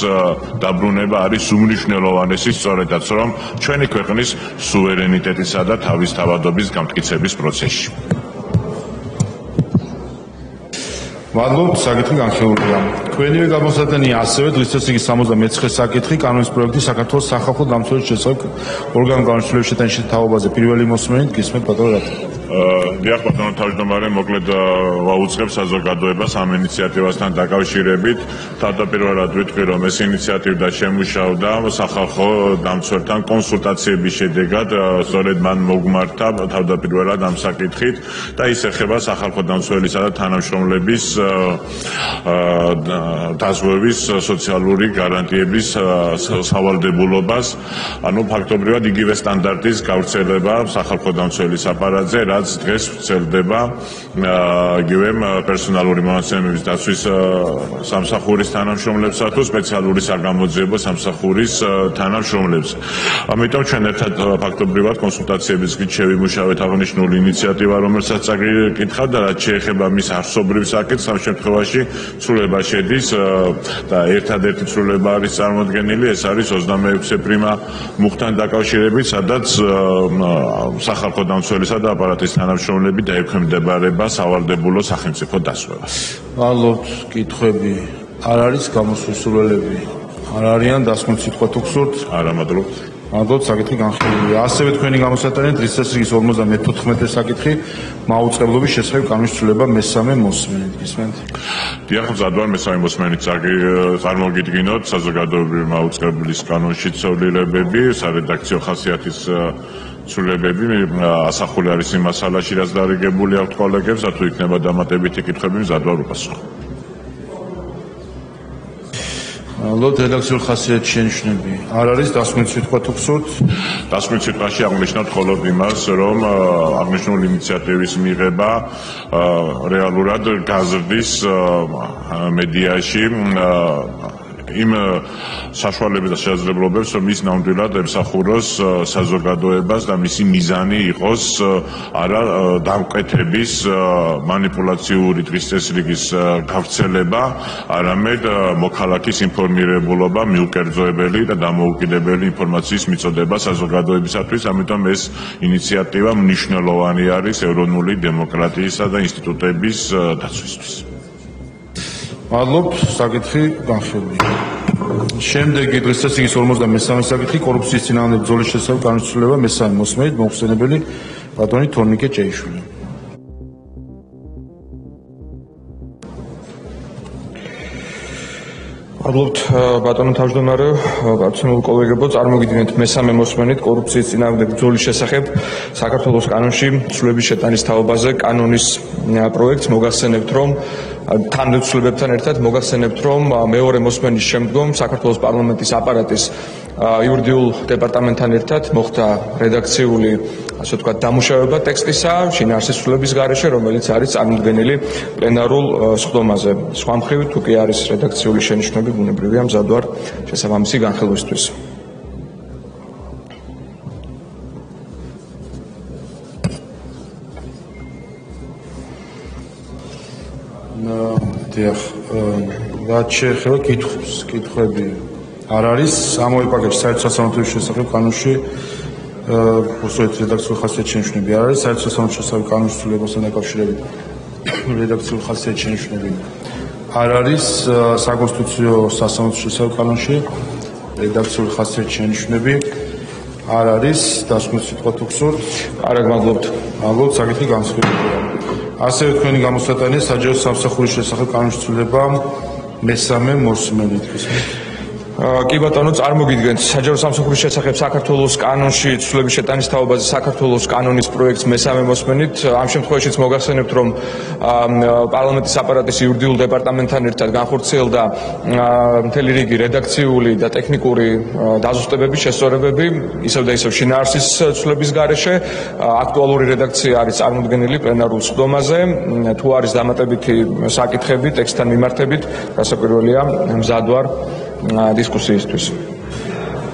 დაბრუნება არის უმნიშვნელოვანესი სწორედაც რომ ჩვენი ქვეყნის სუვერენიტეტისა და თავისთავადობის გამტკიცების პროცესში. მადლობთ, საკითხი განხილულია. თქვენივე გამოსატანია ასევე დღის წესრიგის 69 საკითხი კანონის პროექტი საქართველოს სახალხო დამცველის შესახებ ორგანო განხილვის შეტანის თაობაზე. პირველი მოსმენით გისმენთ ბატონო რატო? დიახ ბატონო თავმჯდომარე, მოკლედ ვაუწყებ საზოგადოებას ამ ინიციატივასთან დაკავშირებით. თავდაპირველად ვიტყვი, რომ ეს ინიციატივა შემუშავდა სახალხო დამცველთან კონსულტაციების შედეგად, სწორედ მან მოგმართა თავდაპირველად ამ საკითხით და ის ეხება სახალხო დამცველისა და თანამშრომლების დაზღვევის სოციალური გარანტიების სავალდებულობას, ანუ ფაქტობრივად იგივე სტანდარტის გავრცელება სახალხო დამცველის აპარატზე, რაც დღეს ვრცელდება იგივე პერსონალური მონაცემების დაცვის სამსახურის თანამშრომლებსა თუ სპეციალური საგამოძიებო სამსახურის თანამშრომლებს. ამიტომ ჩვენ ერთად ფაქტობრივად კონსულტაციების გზით შევიმუშავეთ აღნიშნული ინიციატივა, რომელსაც წაკითხავ და რაც შეეხება მის არსობრივ საკითხს, ამ შემთხვევაში ცვლილება შედის და ერთადერთი ცვლილება არის წარმოდგენილი, ეს არის 26 პრიმა მუხთან დაკავშირებით, სადაც სახალხო დამცველისა და აპარატის თანამშრომლები დაექვემდებარება სავალდებულო სახელმწიფო დასვებას. მადლობთ, კითხვები არ არის, გამოსვლის სურვილები არ არიან, დასკვნით სიტყვა თუ გსურთ? არა, მადლობთ. მადლობთ, საკითხი განხილულია. ასევე თქვენი გამოსატანია დღის წესრიგის 54 საკითხი მაუწყებლობის შესახებ კანონის ცვლილება მესამე მოსმენით. გისმენთ? დიახ, მზადვარ მესამე მოსმენით წარმოგიდგინოთ საზოგადოებრივი მაუწყებლის კანონში ცვლილებები, სარედაქციო ხასიათის ცვლილებები ასახული არის იმ მასალაში, რაც დარიგებული აქვთ კოლეგებს, თუ იქნება დამატებითი კითხვები, მზადვარ უპასუხო. მადლობთ, რედაქციული ხასიათის შენიშვნები არ არის, დასკვნით სიტყვა თუ გსურთ? დასკვნით სიტყვაში აღნიშნავთ მხოლოდ იმას, რომ აღნიშნული ინიციატივის მიღება რეალურად გაზრდის მედიაში იმ საშუალებას და შესაძლებლობებს, რომ ის ნამდვილად ემსახუროს საზოგადოებას და მისი მიზანი იყოს არა დამკვეთების მანიპულაციური დღის წესრიგის გავრცელება, არამედ მოქალაქის ინფორმირებულობა, მიუკერძოებელი და დამოუკიდებელი ინფორმაციის მიწოდება საზოგადოებისათვის, ამიტომ ეს ინიციატივა მნიშვნელოვანი არის ეროვნული დემოკრატიისა და ინსტიტუტების დაცვისთვის. მადლობთ, საკითხი განხილულია. შემდეგი დღის წესრიგის 53 საკითხი კორუფციის წინააღმდეგ ბრძოლის შესახებ კანონის ცვლილება მესამე მოსმენით მოხსენებელი ბატონი თორნიკე ჭეიშვილი. მადლობთ ბატონო თავმჯდომარე, ბატონო კოლეგებო, წარმოგიდგენთ მესამე მოსმენით კორუფციის წინააღმდეგ ბრძოლის შესახებ საქართველოს კანონში ცვლილების შეტანის თაობაზე კანონის პროექტს. მოგახსენებთ, რომ თანამცველებთან ერთად მოგახსენებთ, რომ მეორე მოსმენის შემდგომ საქართველოს პარლამენტის აპარატის იურიდიულ დეპარტამენტთან ერთად მოხდა რედაქციული, ასე ვთქვათ, დამუშავება ტექსტისა შინაარსის ცვლილების გარეშე, რომელიც არის წარმოდგენილი პლენარულ სხდომაზე. სხვა მხრივ, თუ კი არის რედაქციული შენიშვნები, ბუნებრივია მზადვარ შესაბამისი განხილვისთვის. დიახ, რაც შეეხება კითხვებს, კითხვები არ არის, ამავე პაკეტში საერთო სასამართლოების შესახებ კანონში უსწორად რედაქციული ხასიათის შენიშვნები არ არის, საერთო სასამართლოს შესახებ კანონის ცვლილებასთან დაკავშირებით რედაქციული ხასიათის შენიშვნები არ არის, საკონსტიტუციო სასამართლოს შესახებ კანონში რედაქციული ხასიათის შენიშვნები არ არის, დასკვნით სიტყვა თუ გსურთ? არა, მადლობთ. მადლობთ, საკითხი განხილულია. ასევე თქვენი გამოსატანია საჯარო სამსახურის შესახებ კანონის ცვლილება მესამე მოსმენით. კი ბატონო, წარმოგიდგენთ საჯარო სამსახურის შესახებ საქართველოს კანონში ცვლილების შეტანის თაობაზე საქართველოს კანონის პროექტს მესამე მოსმენით. ამ შემთხვევაშიც მოგახსენებთ, რომ პარლამენტის აპარატის იურიდიულ დეპარტამენტთან ერთად განხორციელდა მთელი რიგი რედაქციული და ტექნიკური დაზუსტებები, შესწორებები, ისევ და ისევ შინაარსის ცვლილების გარეშე. აქტუალური რედაქცია არის წარმოდგენილი პლენარულ სხდომაზე. თუ არის დამატებითი საკითხები ტექსტთან მიმართებით, გასაკვირველია მზადვარ დისკუსიისთვის.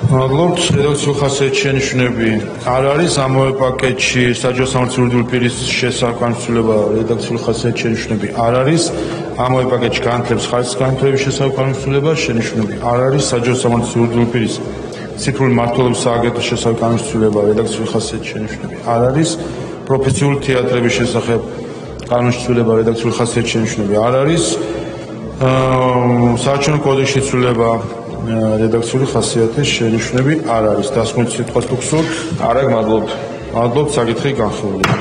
მადლობთ. რედაქციულ ხასიათის შენიშვნები არ არის ამავე პაკეტში საჯარო სამართლიანი პირის შესაქმნელობა რედაქციულ ხასიათის შენიშვნები არ არის ამავე პაკეტში განათლების ხარისხის განვითარების შესაქმნელობა შენიშვნები არ არის საჯარო სამართლიანი პირის ციფრული მმართველობის სააგენტოს შესაქმნელობა რედაქციულ ხასიათის შენიშვნები არ არის პროფესიული თეატრების შესახებ კანონის ცვლილება რედაქციულ ხასიათის შენიშვნები არ არის საარჩევნო კოდექსის ცვლილება რედაქციული ხასიათის შენიშვნები არ არის. დასკვნითი სიტყვას თუ გსურთ? არა, მადლობთ. მადლობთ, საკითხი განხილულია.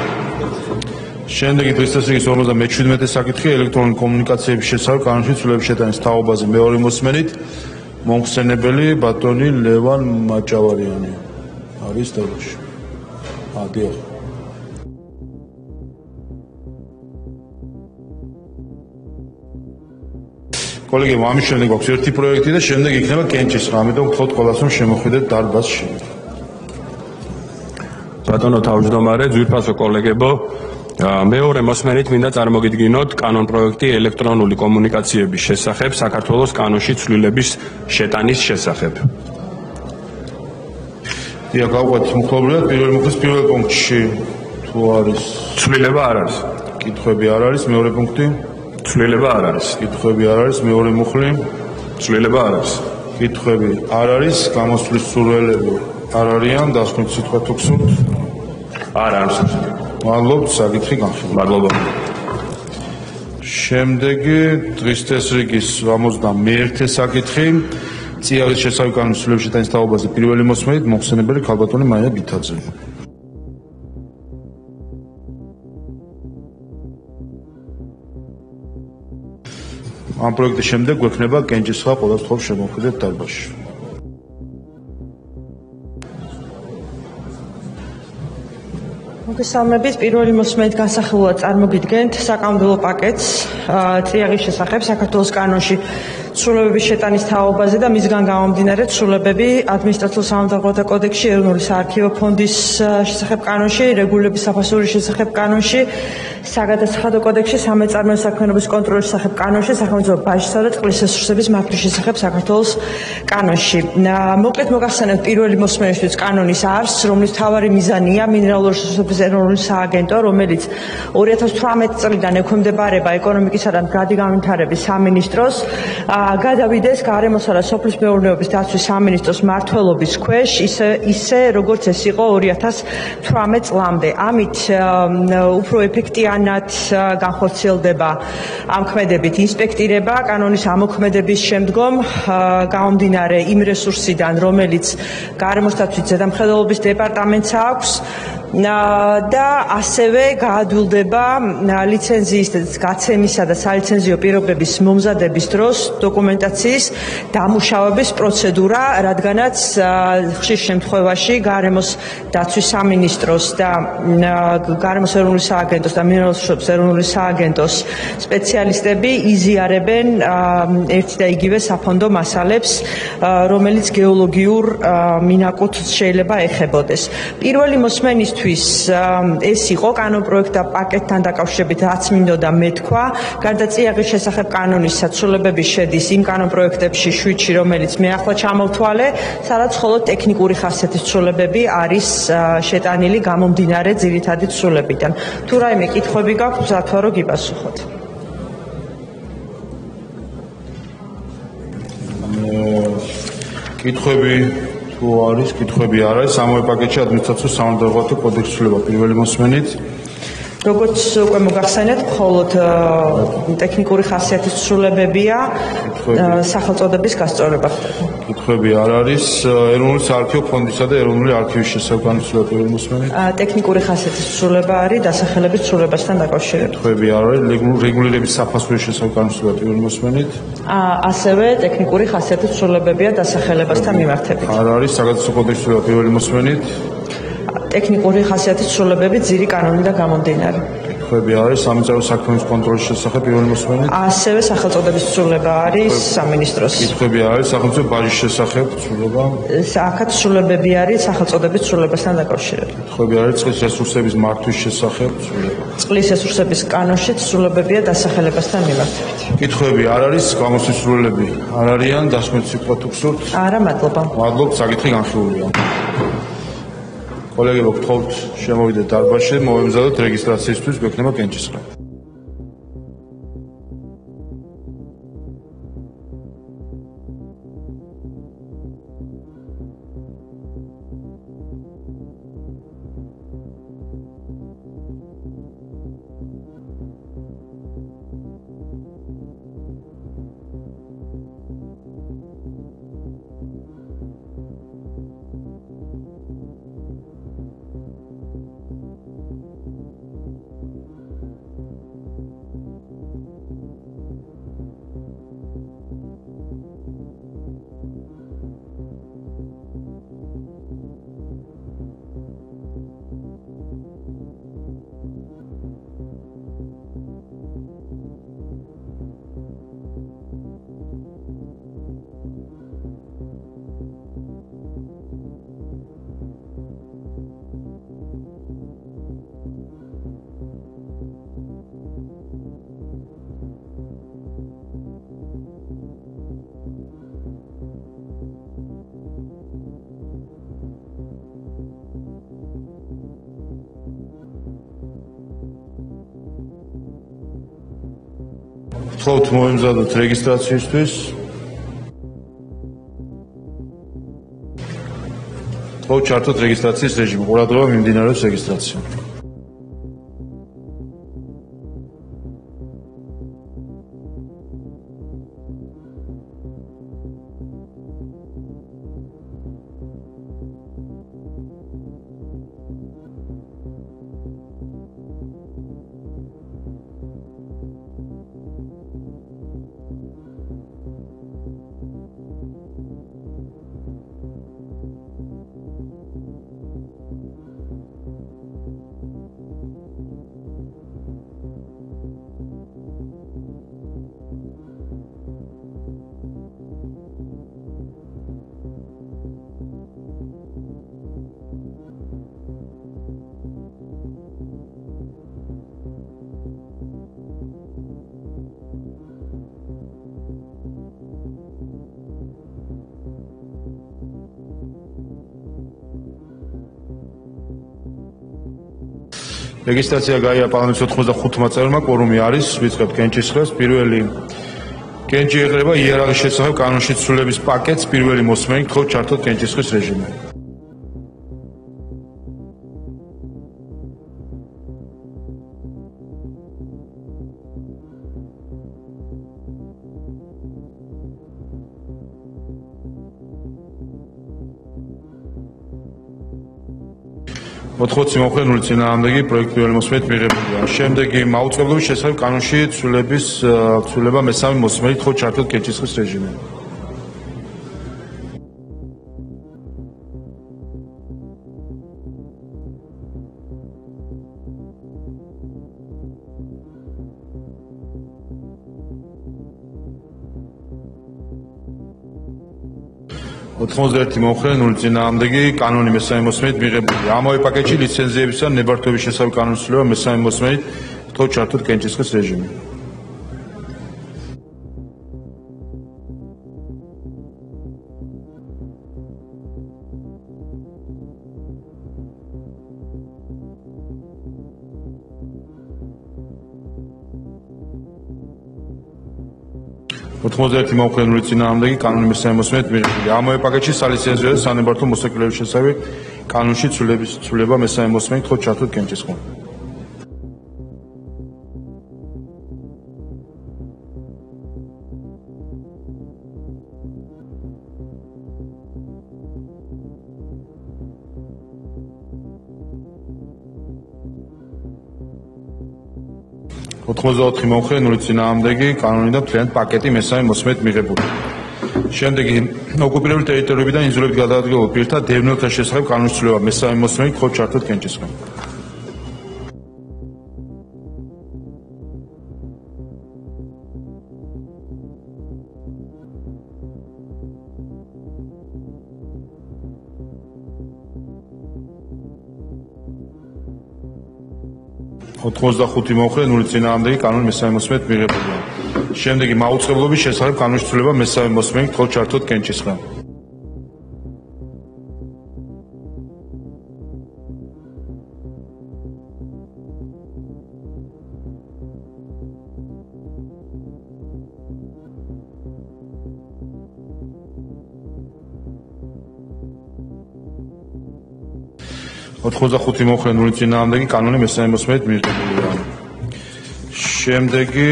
შემდეგი დღის წესრიგის 57 საკითხი ელექტრონული კომუნიკაციების შესახებ კანონში ცვლილების შეტანის თაობაზე მეორე მოსმენით მომხსენებელი ბატონი ლევან მაჭავარიანი არის დაბაში. დიახ. კოლეგებო, ამის შემდეგ გვაქვს ერთი პროექტი და შემდეგ იქნება კენჭის, ამიტომ გთხოვთ ყველას რომ შემოხვიდეთ დარბაზში. ბატონო თავმჯდომარე, ძვირფასო კოლეგებო, მეორე მოსმენით მინდა წარმოგიდგინოთ კანონპროექტი ელექტრონული კომუნიკაციების შესახებ საქართველოს კანონში ცვლილების შეტანის შესახებ. დიახ, გავყვეთ მუხლობრივად პირველი მუხლის პირველ პუნქტში თუ არის ცვლილება არ არის. კითხვები არ არის, მეორე პუნქტი ცვლილება არ არის. კითხვები არ არის, მეორე მუხლი ცვლილება არ არის. კითხვები არ არის, გამოსვლის სურვილები არ არიან, დასკვნითი სიტყვა თუ გსურთ? არ არის. მადლობთ, საკითხი განხილულია. მადლობა. შემდეგი დღის წესრიგის 61 საკითხი წიაღის შესავი კანონის ცვლილების შეტანის თაობაზე პირველი მოსმენით მომხსენებელი ქალბატონი მაია გითაძე. ამ პროექტის შემდეგ გვექნება კენჭისხა, ყველას გთხოვ შემოხვიდეთ დარბაზში. მოგესალმებით, პირველი მოსმენით განსახილულად წარმოგიდგენთ საკანონმდებლო პაკეტს წიაღის შესახებ საქართველოს კანონში ცვლილებების შეტანის თაობაზე და მისგან გამომდინარე ცვლილებები ადმინისტრაციულ-სამართალდამცავთა კოდექსში, ეროვნული საარქივო ფონდის შესახებ კანონში, რეგულირების საფასურის შესახებ კანონში, საგადასახადო კოდექსში, სამეწარმეო საქმიანობის კონტროლის შესახებ კანონში, სახელმწიფო ბაჟისა და წყლის რესურსების მართვის შესახებ საქართველოს კანონში. მოკლედ მოგახსენებთ პირველი მოსმენისთვის კანონის არსს, რომლის მთავარი მიზანია მინერალური რესურსების ეროვნული სააგენტო, რომელიც 2018 წლიდან ექვემდებარება ეკონომიკისა და მდგრადი განვითარების სამინისტროს, გადავიდეს გარემოსა და სოფლის მეურნეობის დაცვის სამინისტროს მმართველობის ქვეშ, ისე როგორც ეს იყო 2018 წლამდე. ამით უფრო ეფექტიანად განხორციელდება ამ ქმედებით ინსპექტირება, კანონის ამოქმედების შემდგომ გამომდინარე იმ რესურსიდან, რომელიც გარემოსდაცვის ზედამხედველობის დეპარტამენტს აქვს და ასევე გაადვილდება ლიცენზიის გაცემისა და სალიცენზიო პირობების მომზადების დროს დოკუმენტაციის დამუშავების პროცედურა, რადგანაც ხშირ შემთხვევაში გარემოს დაცვის სამინისტროს და გარემოს ეროვნული სააგენტოს და მინერალური რესურსების ეროვნული სააგენტოს სპეციალისტები იზიარებენ ერთი და იგივე საფონდო მასალებს, რომელიც გეოლოგიურ მინაკუთს შეიძლება ეხებოდეს. პირველი მოსმენისთვის ეს იყო კანონპროექტთა პაკეტთან დაკავშირებით, რაც მინდოდა მეთქვა. გარდა წიაღის შესახებ კანონის საცვლილებების შედის იმ კანონპროექტებში 7-ში, რომელიც მე ახლა ჩამოვთვალე, სადაც მხოლოდ ტექნიკური ხასიათის ცვლილებები არის შეტანილი გამომდინარე ძირითადი ცვლილებიდან. თუ რაიმე კითხვები გაქვთ, მზად ვარ, რომ გიპასუხოთ. კითხვები თუ არის, კითხვები არ არის, ამავე პაკეტში ადმინისტრაციულ-სამართალდამცავთა კოდექსის ცვლილება პირველი მოსმენით. როგორც უკვე მოგახსენეთ, მხოლოდ ტექნიკური ხასიათის ცვლილებებია, სახელწოდების გასწორება ხდება. კითხვები არ არის, ეროვნული საარქივო ფონდისა და ეროვნული არქივის შესახებ განხილულია პირველი მოსმენით. ტექნიკური ხასიათის ცვლილება არის დასახელების ცვლილებასთან დაკავშირებით. კითხვები არ არის, რეგულირების საფასურის შესახებ განხილულია პირველი მოსმენით. ასევე ტექნიკური ხასიათის ცვლილებებია დასახელებასთან მიმართებით. არ არის, საგადასახადო კოდექსის ცვლილება პირველი მოსმენით. ტექნიკური ხასიათის ცვლილებები ძირი კანონიდან გამომდინარე. კითხვები არის სამიწარო საქმეების კონტროლის შესახებ პირველი მოსმენით. ასევე სახელწოდების ცვლილება არის სამინისტროს. კითხვები არის სახელმწიფო ბაჟის შესახებ ცვლილება. აქაც ცვლილებები არის სახელწოდების ცვლილებასთან დაკავშირებით. კითხვები არის წყლის რესურსების მართვის შესახებ ცვლილება. წყლის რესურსების კანონში ცვლილებებია დასახელებასთან მიმართებით. კითხვები არ არის გამოსისრულებლები არ არიან დასმეთ სიტყვა თუ გსურთ. არა, მადლობა. მადლობ, საკითხი განხილულია. კოლეგებო, გთხოვთ შემოვიდეთ დარბაზში, მოვემზადოთ რეგისტრაციისთვის, გვექნება კენჭისყრა. გთხოვთ მოვემზადოთ რეგისტრაციისთვის. გთხოვთ ჩართოთ რეგისტრაციის რეჟიმი. ყურადღება მიმდინარეობს რეგისტრაცია. რეგისტრაცია გაია პარლამენტის 95 წევრმა, კვორუმი არის, ვიწყებთ კენჭისყრას. პირველი კენჭი ეყრება იერარქიის შესახებ კანონში ცვლილების პაკეტს, პირველი მოსმენი, გთხოვთ ჩართოთ კენჭისყრის რეჟიმი. ოთხმოცი მომხრენული წინააღმდეგი პროექტი პირველი მოსმენით მიღებულია. შემდეგი მაუწყებლობის შესახებ კანონში ცვლილება მესამე მოსმენით, გთხოვთ ჩართოთ კენჭისყრის რეჟიმი. ოთხმოცდაერთი მომხრენული წინააღმდეგი კანონი მესამე მოსმენით მიღებულია. ამავე პაკეტში ლიცენზიებისა და ნებართვების შესახებ კანონის ცვლილება მესამე მოსმენით, გთხოვთ ჩართოთ კენჭისყრის რეჟიმი. ოთხმოცდაერთი მომხრენული წინააღმდეგი კანონი მესამე მოსმენით მიღებულია. ამავე პაკეტში სალიცენზიო და სანებართვო მოსაკლების შესახებ კანონში ცვლილება მესამე მოსმენით, გთხოვთ ჩართოთ კენჭისყრა. ოთხმოცდაოთხი მომხრენული წინააღმდეგი კანონი და მთლიანი პაკეტი მესამე მოსმენით მიღებულია. შემდეგი ოკუპირებული ტერიტორიებიდან ინზულებით გადაადგილებულ პირთა დევნილთა შესახებ კანონის ცვლილება მესამე მოსმენით, გთხოვთ ჩართოთ კენჭისყრა. 85 მომხრე 0 წინააღმდეგი კანონი მესამე მოსმენით მიღებულია. შემდეგი მაუწყებლობის შესახებ კანონის ცვლილება მესამე მოსმენით თქო ჩართოთ კენჭისყრა. ოთხმოცდახუთი მომხრე 0 წინააღმდეგი კანონი მესამე მოსმენით მიღებულია. შემდეგი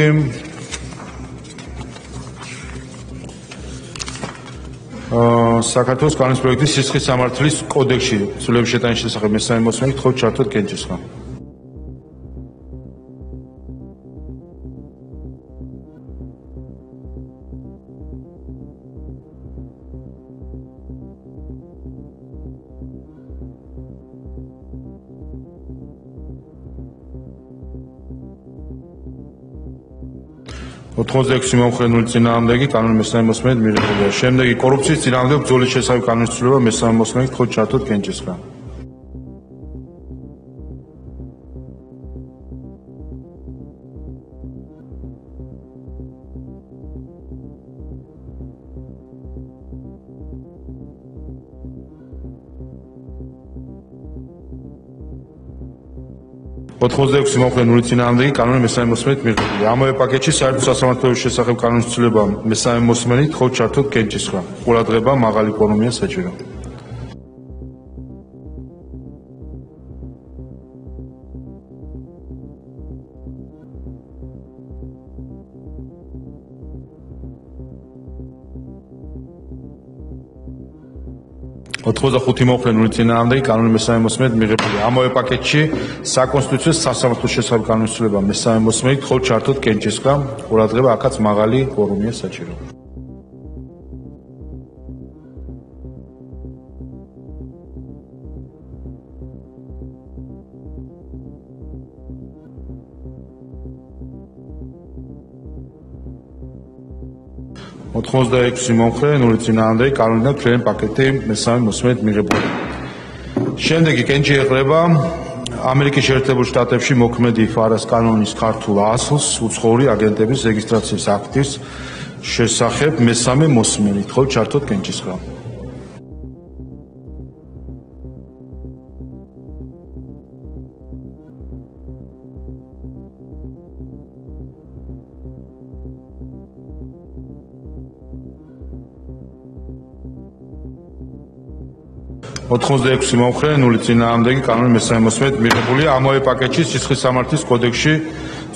საქართველოს კანონის პროექტის სისხლის სამართლის კოდექსში ცვლილების შეტანის შესახებ მესამე მოსმენით თქო ჩართოთ კენჭისყრა. ოთხმოცდაექვსი მომხრე 0 წინააღმდეგი კანონი მესამე მოსმენით მიღებულია. შემდეგი კორუფციის წინააღმდეგ ბრძოლის შესახებ კანონის ცვლილება მესამე მოსმენით თქო ჩართოთ კენჭისყრა. ოთხმოცდაექვსი მომხრე 0 წინააღმდეგი კანონი მესამე მოსმენით მიღებულია. ამავე პაკეტში საერთო სასამართლოების შესახებ კანონის ცვლილება მესამე მოსმენით თქო ჩართოთ კენჭისყრა. ყურადღება მაღალი კვორუმია საჭირო. ოთხმოცდახუთი მომხრე 0 წინააღმდეგი კანონი მესამე მოსმენით მიღებულია. ამავე პაკეტში საკონსტიტუციო სასამართლოს შესახებ კანონის ცვლილება მესამე მოსმენით თქო ჩართოთ კენჭისყრა. ყურადღება აქაც მაღალი კვორუმია საჭირო. ოთხმოცდაექვსი მომხრე 0 წინააღმდეგი კანონიდან მთლიანი პაკეტი მესამე მოსმენით მიღებულია. შემდეგი კენჭი ეყრება ამერიკის შეერთებულ შტატებში მოქმედი ფარას კანონის ქართულ ასლს უცხოური აგენტების რეგისტრაციის აქტის შესახებ მესამე მოსმენით თქო ჩართოთ კენჭისყრა. ოთხმოცდაექვსი მომხრე 0 წინააღმდეგი კანონი მესამე მოსმენით მიღებულია. ამავე პაკეტში სისხლის სამართლის კოდექსში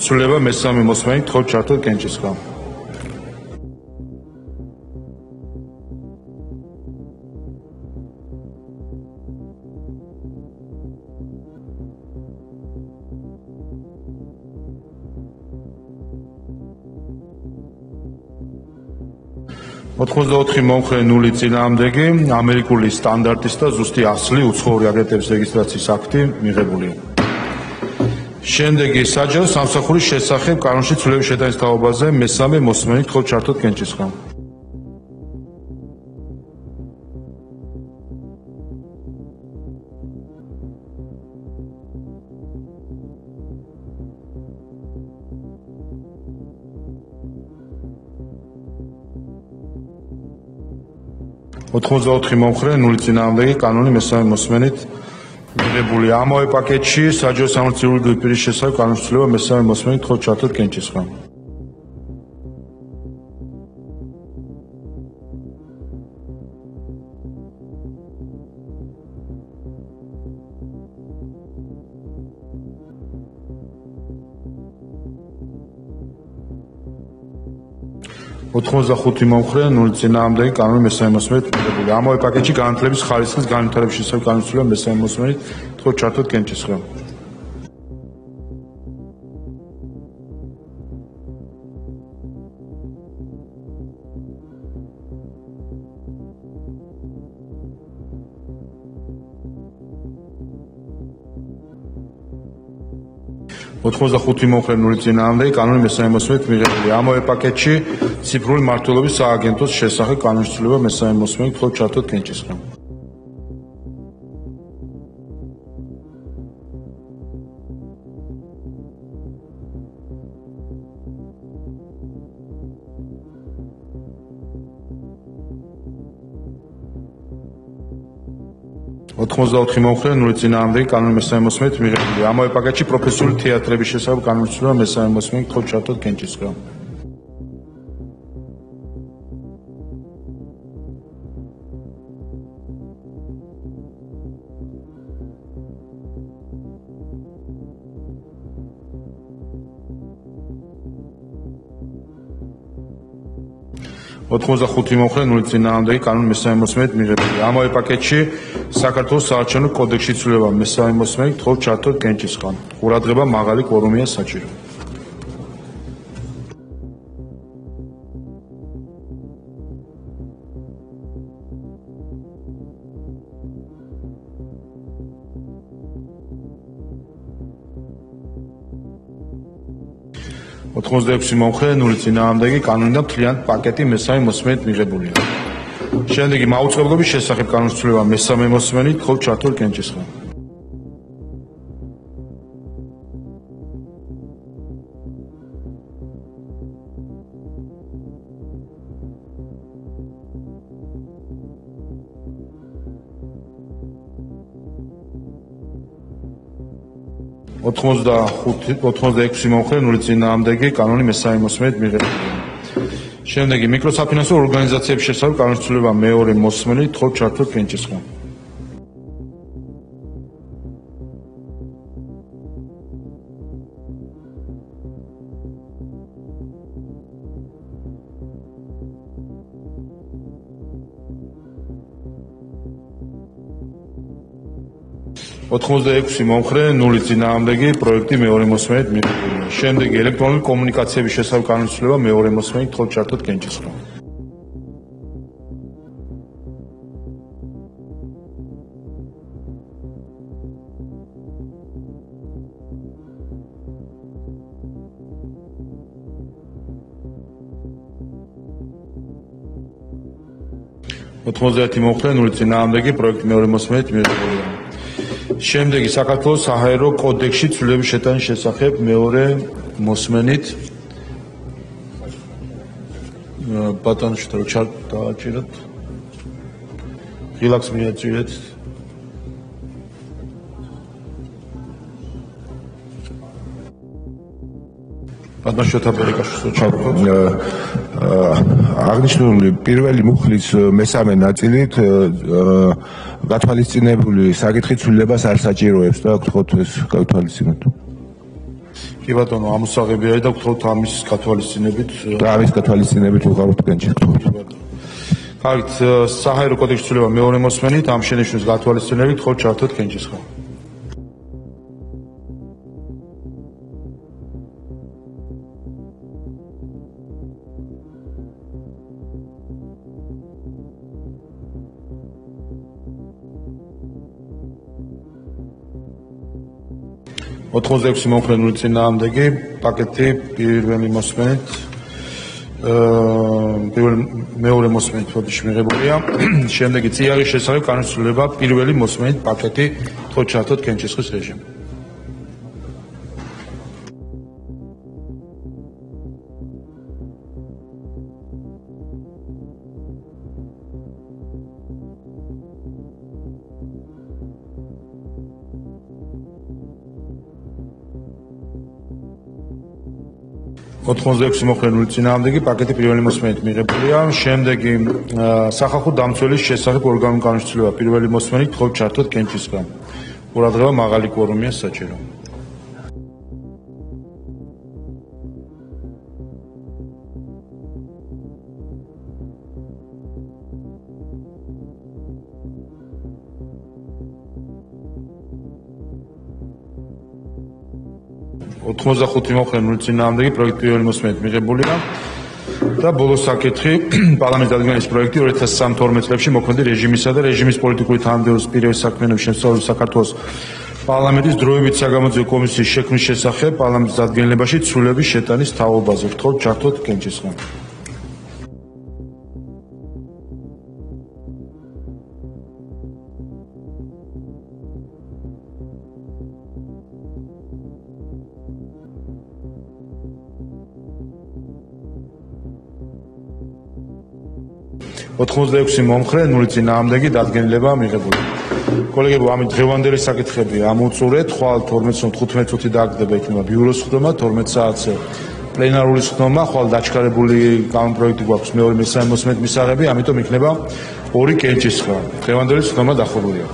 ცვლილება მესამე მოსმენით თქო ჩართოთ კენჭისყრა. ოთხმოცდაოთხი მომხრე 0 წინააღმდეგი ამერიკული სტანდარტის და ზუსტი ასლი უცხოური აგენტების რეგისტრაციის აქტი მიღებულია. შემდეგი საჯარო სამსახურის შესახებ კანონში ცვლილების შეტანის თაობაზე მესამე მოსმენით თქო ჩართოთ კენჭისყრა. ოთხმოცდაოთხი მომხრე 0 წინააღმდეგი კანონი მესამე მოსმენით მიღებულია. ამავე პაკეტში საჯარო სამართლიანი პირის შესახებ კანონის ცვლილება მესამე მოსმენით თქო ჩართოთ კენჭისყრა. ოთხმოცდახუთი მომხრე 0 წინააღმდეგი კანონი მესამე მოსმენით მიღებულია. ამავე პაკეტში განათლების ხარისხის განვითარების შესახებ კანონის ცვლილება მესამე მოსმენით თქო ჩართოთ კენჭისყრა. ოთხმოცდახუთი მომხრე 0 წინააღმდეგი კანონი მესამე მოსმენით მიღებულია. ამავე პაკეტში ციფრული მმართველობის სააგენტოს შესახებ კანონის ცვლილება მესამე მოსმენით თქო ჩართოთ კენჭისყრა. 84 მომხრე, 0 წინააღმდეგი კანონი მესამე მოსმენით მიღებული. ამავე პაკეტში პროფესიული თეატრების შესახებ კანონის ცვლილება მესამე მოსმენით გთხოვთ ჩართოთ კენჭისყრა. ოთხმოცდახუთი მომხრე, 0 წინააღმდეგი კანონი მესამე მოსმენით მიღებული. ამავე პაკეტში საქართველოს საარჩევნო კოდექსში ცვლილება მესამე მოსმენით გთხოვთ ჩართოთ კენჭისყრა. ყურადღება მაღალი კვორუმია საჭირო. ოთხმოცდაექვსი მომხრე, 0 წინააღმდეგი კანონი და მთლიანი პაკეტი მესამე მოსმენით მიღებულია. შემდეგი მაუწყებლობის შესახებ კანონის ცვლილება მესამე მოსმენით გთხოვთ ჩართოთ კენჭისყრა. ოთხმოცდაექვსი მომხრე, 0 წინააღმდეგი კანონი მესამე მოსმენით მიღებულია. შემდეგი მიკროსაფინანსო ორგანიზაციების შესახებ კანონის ცვლილება მეორე მოსმენით გთხოვთ ჩართოთ კენჭისყრა. ოთხმოცდაექვსი მომხრე, 0 წინააღმდეგი პროექტი მეორე მოსმენით მიღებულია. შემდეგი ელექტრონული კომუნიკაციების შესახებ კანონის ცვლილება მეორე მოსმენით გთხოვთ ჩართოთ კენჭისყრა. ოთხმოცდაერთი მომხრე, 0 წინააღმდეგი პროექტი მეორე მოსმენით მიღებულია. შემდეგი საქართველოს საჰაერო კოდექსში ცვლილების შეტანის შესახებ მეორე მოსმენით ბატონშთა რო ჩარდააჭიროთ ღილაკს მიაჭირეთ ბატონშთა ბერიკაშვილს ჩარდოთ აღნიშნული პირველი მუხლის მესამე ნაწილით გათვალისწინებული საკითხი ცვლილებას არ საჭიროებს და გთხოვთ ეს გავთვალისწინოთ. კი ბატონო, ამოსაღებია და გთხოვთ ამის გათვალისწინებით და ამის გათვალისწინებით უყაროთ კენჭის გთხოვთ. კარგით, საჰაერო კოდექსში ცვლილება მეორე მოსმენით ამ შენიშვნის გათვალისწინებით გთხოვთ ჩართოთ კენჭისყრა. ოთხმოცდაექვსი მომხრე, 0 წინააღმდეგი პაკეტი პირველი მოსმენით მეორე მოსმენით ფოდიში მიღებულია. შემდეგი წიაღის შესახებ კანონის ცვლილება პირველი მოსმენით პაკეტი გთხოვთ ჩართოთ კენჭისყრის რეჟიმი. ოთხმოცდაექვსი მომხრე, 0 წინააღმდეგი პაკეტი პირველი მოსმენით მიღებულია. შემდეგი სახალხო დამცველის შესახებ ორგანული კანონის ცვლილება პირველი მოსმენით გთხოვთ ჩართოთ კენჭისყრა. ყურადღება მაღალი კვორუმია საჭირო. ოთხმოცდახუთი მომხრე, 0 წინააღმდეგი პროექტი პირველი მოსმენით მიღებულია. და ბოლოს საკითხი პარლამენტის დადგენის პროექტი 2013-12 წლებში მოქმედი რეჟიმისა და რეჟიმის პოლიტიკური თანამდებობის პირების საქმიანობის შემსწავლების საქართველოს პარლამენტის დროებით საგამოძიებო კომისიის შექმნის შესახებ პარლამენტის დადგენილებაში ცვლილების შეტანის თაობაზე გთხოვთ ჩართოთ კენჭისყრა. ოთხმოცდაექვსი მომხრე, 0 წინააღმდეგი დადგენილება მიღებული. კოლეგებო, ამით დღევანდელი საკითხები ამოვწურეთ, ხვალ 12:15 წუთი დააგდება იქნება ბიუროს ხდომა, 12 საათზე პლენარული ხდომა, ხვალ დაჩქარებული კანონპროექტი გვაქვს მეორე მესამე მოსმენის მისაღები, ამიტომ იქნება 2 კენჭისყრა. დღევანდელი ხდომა დახურულია.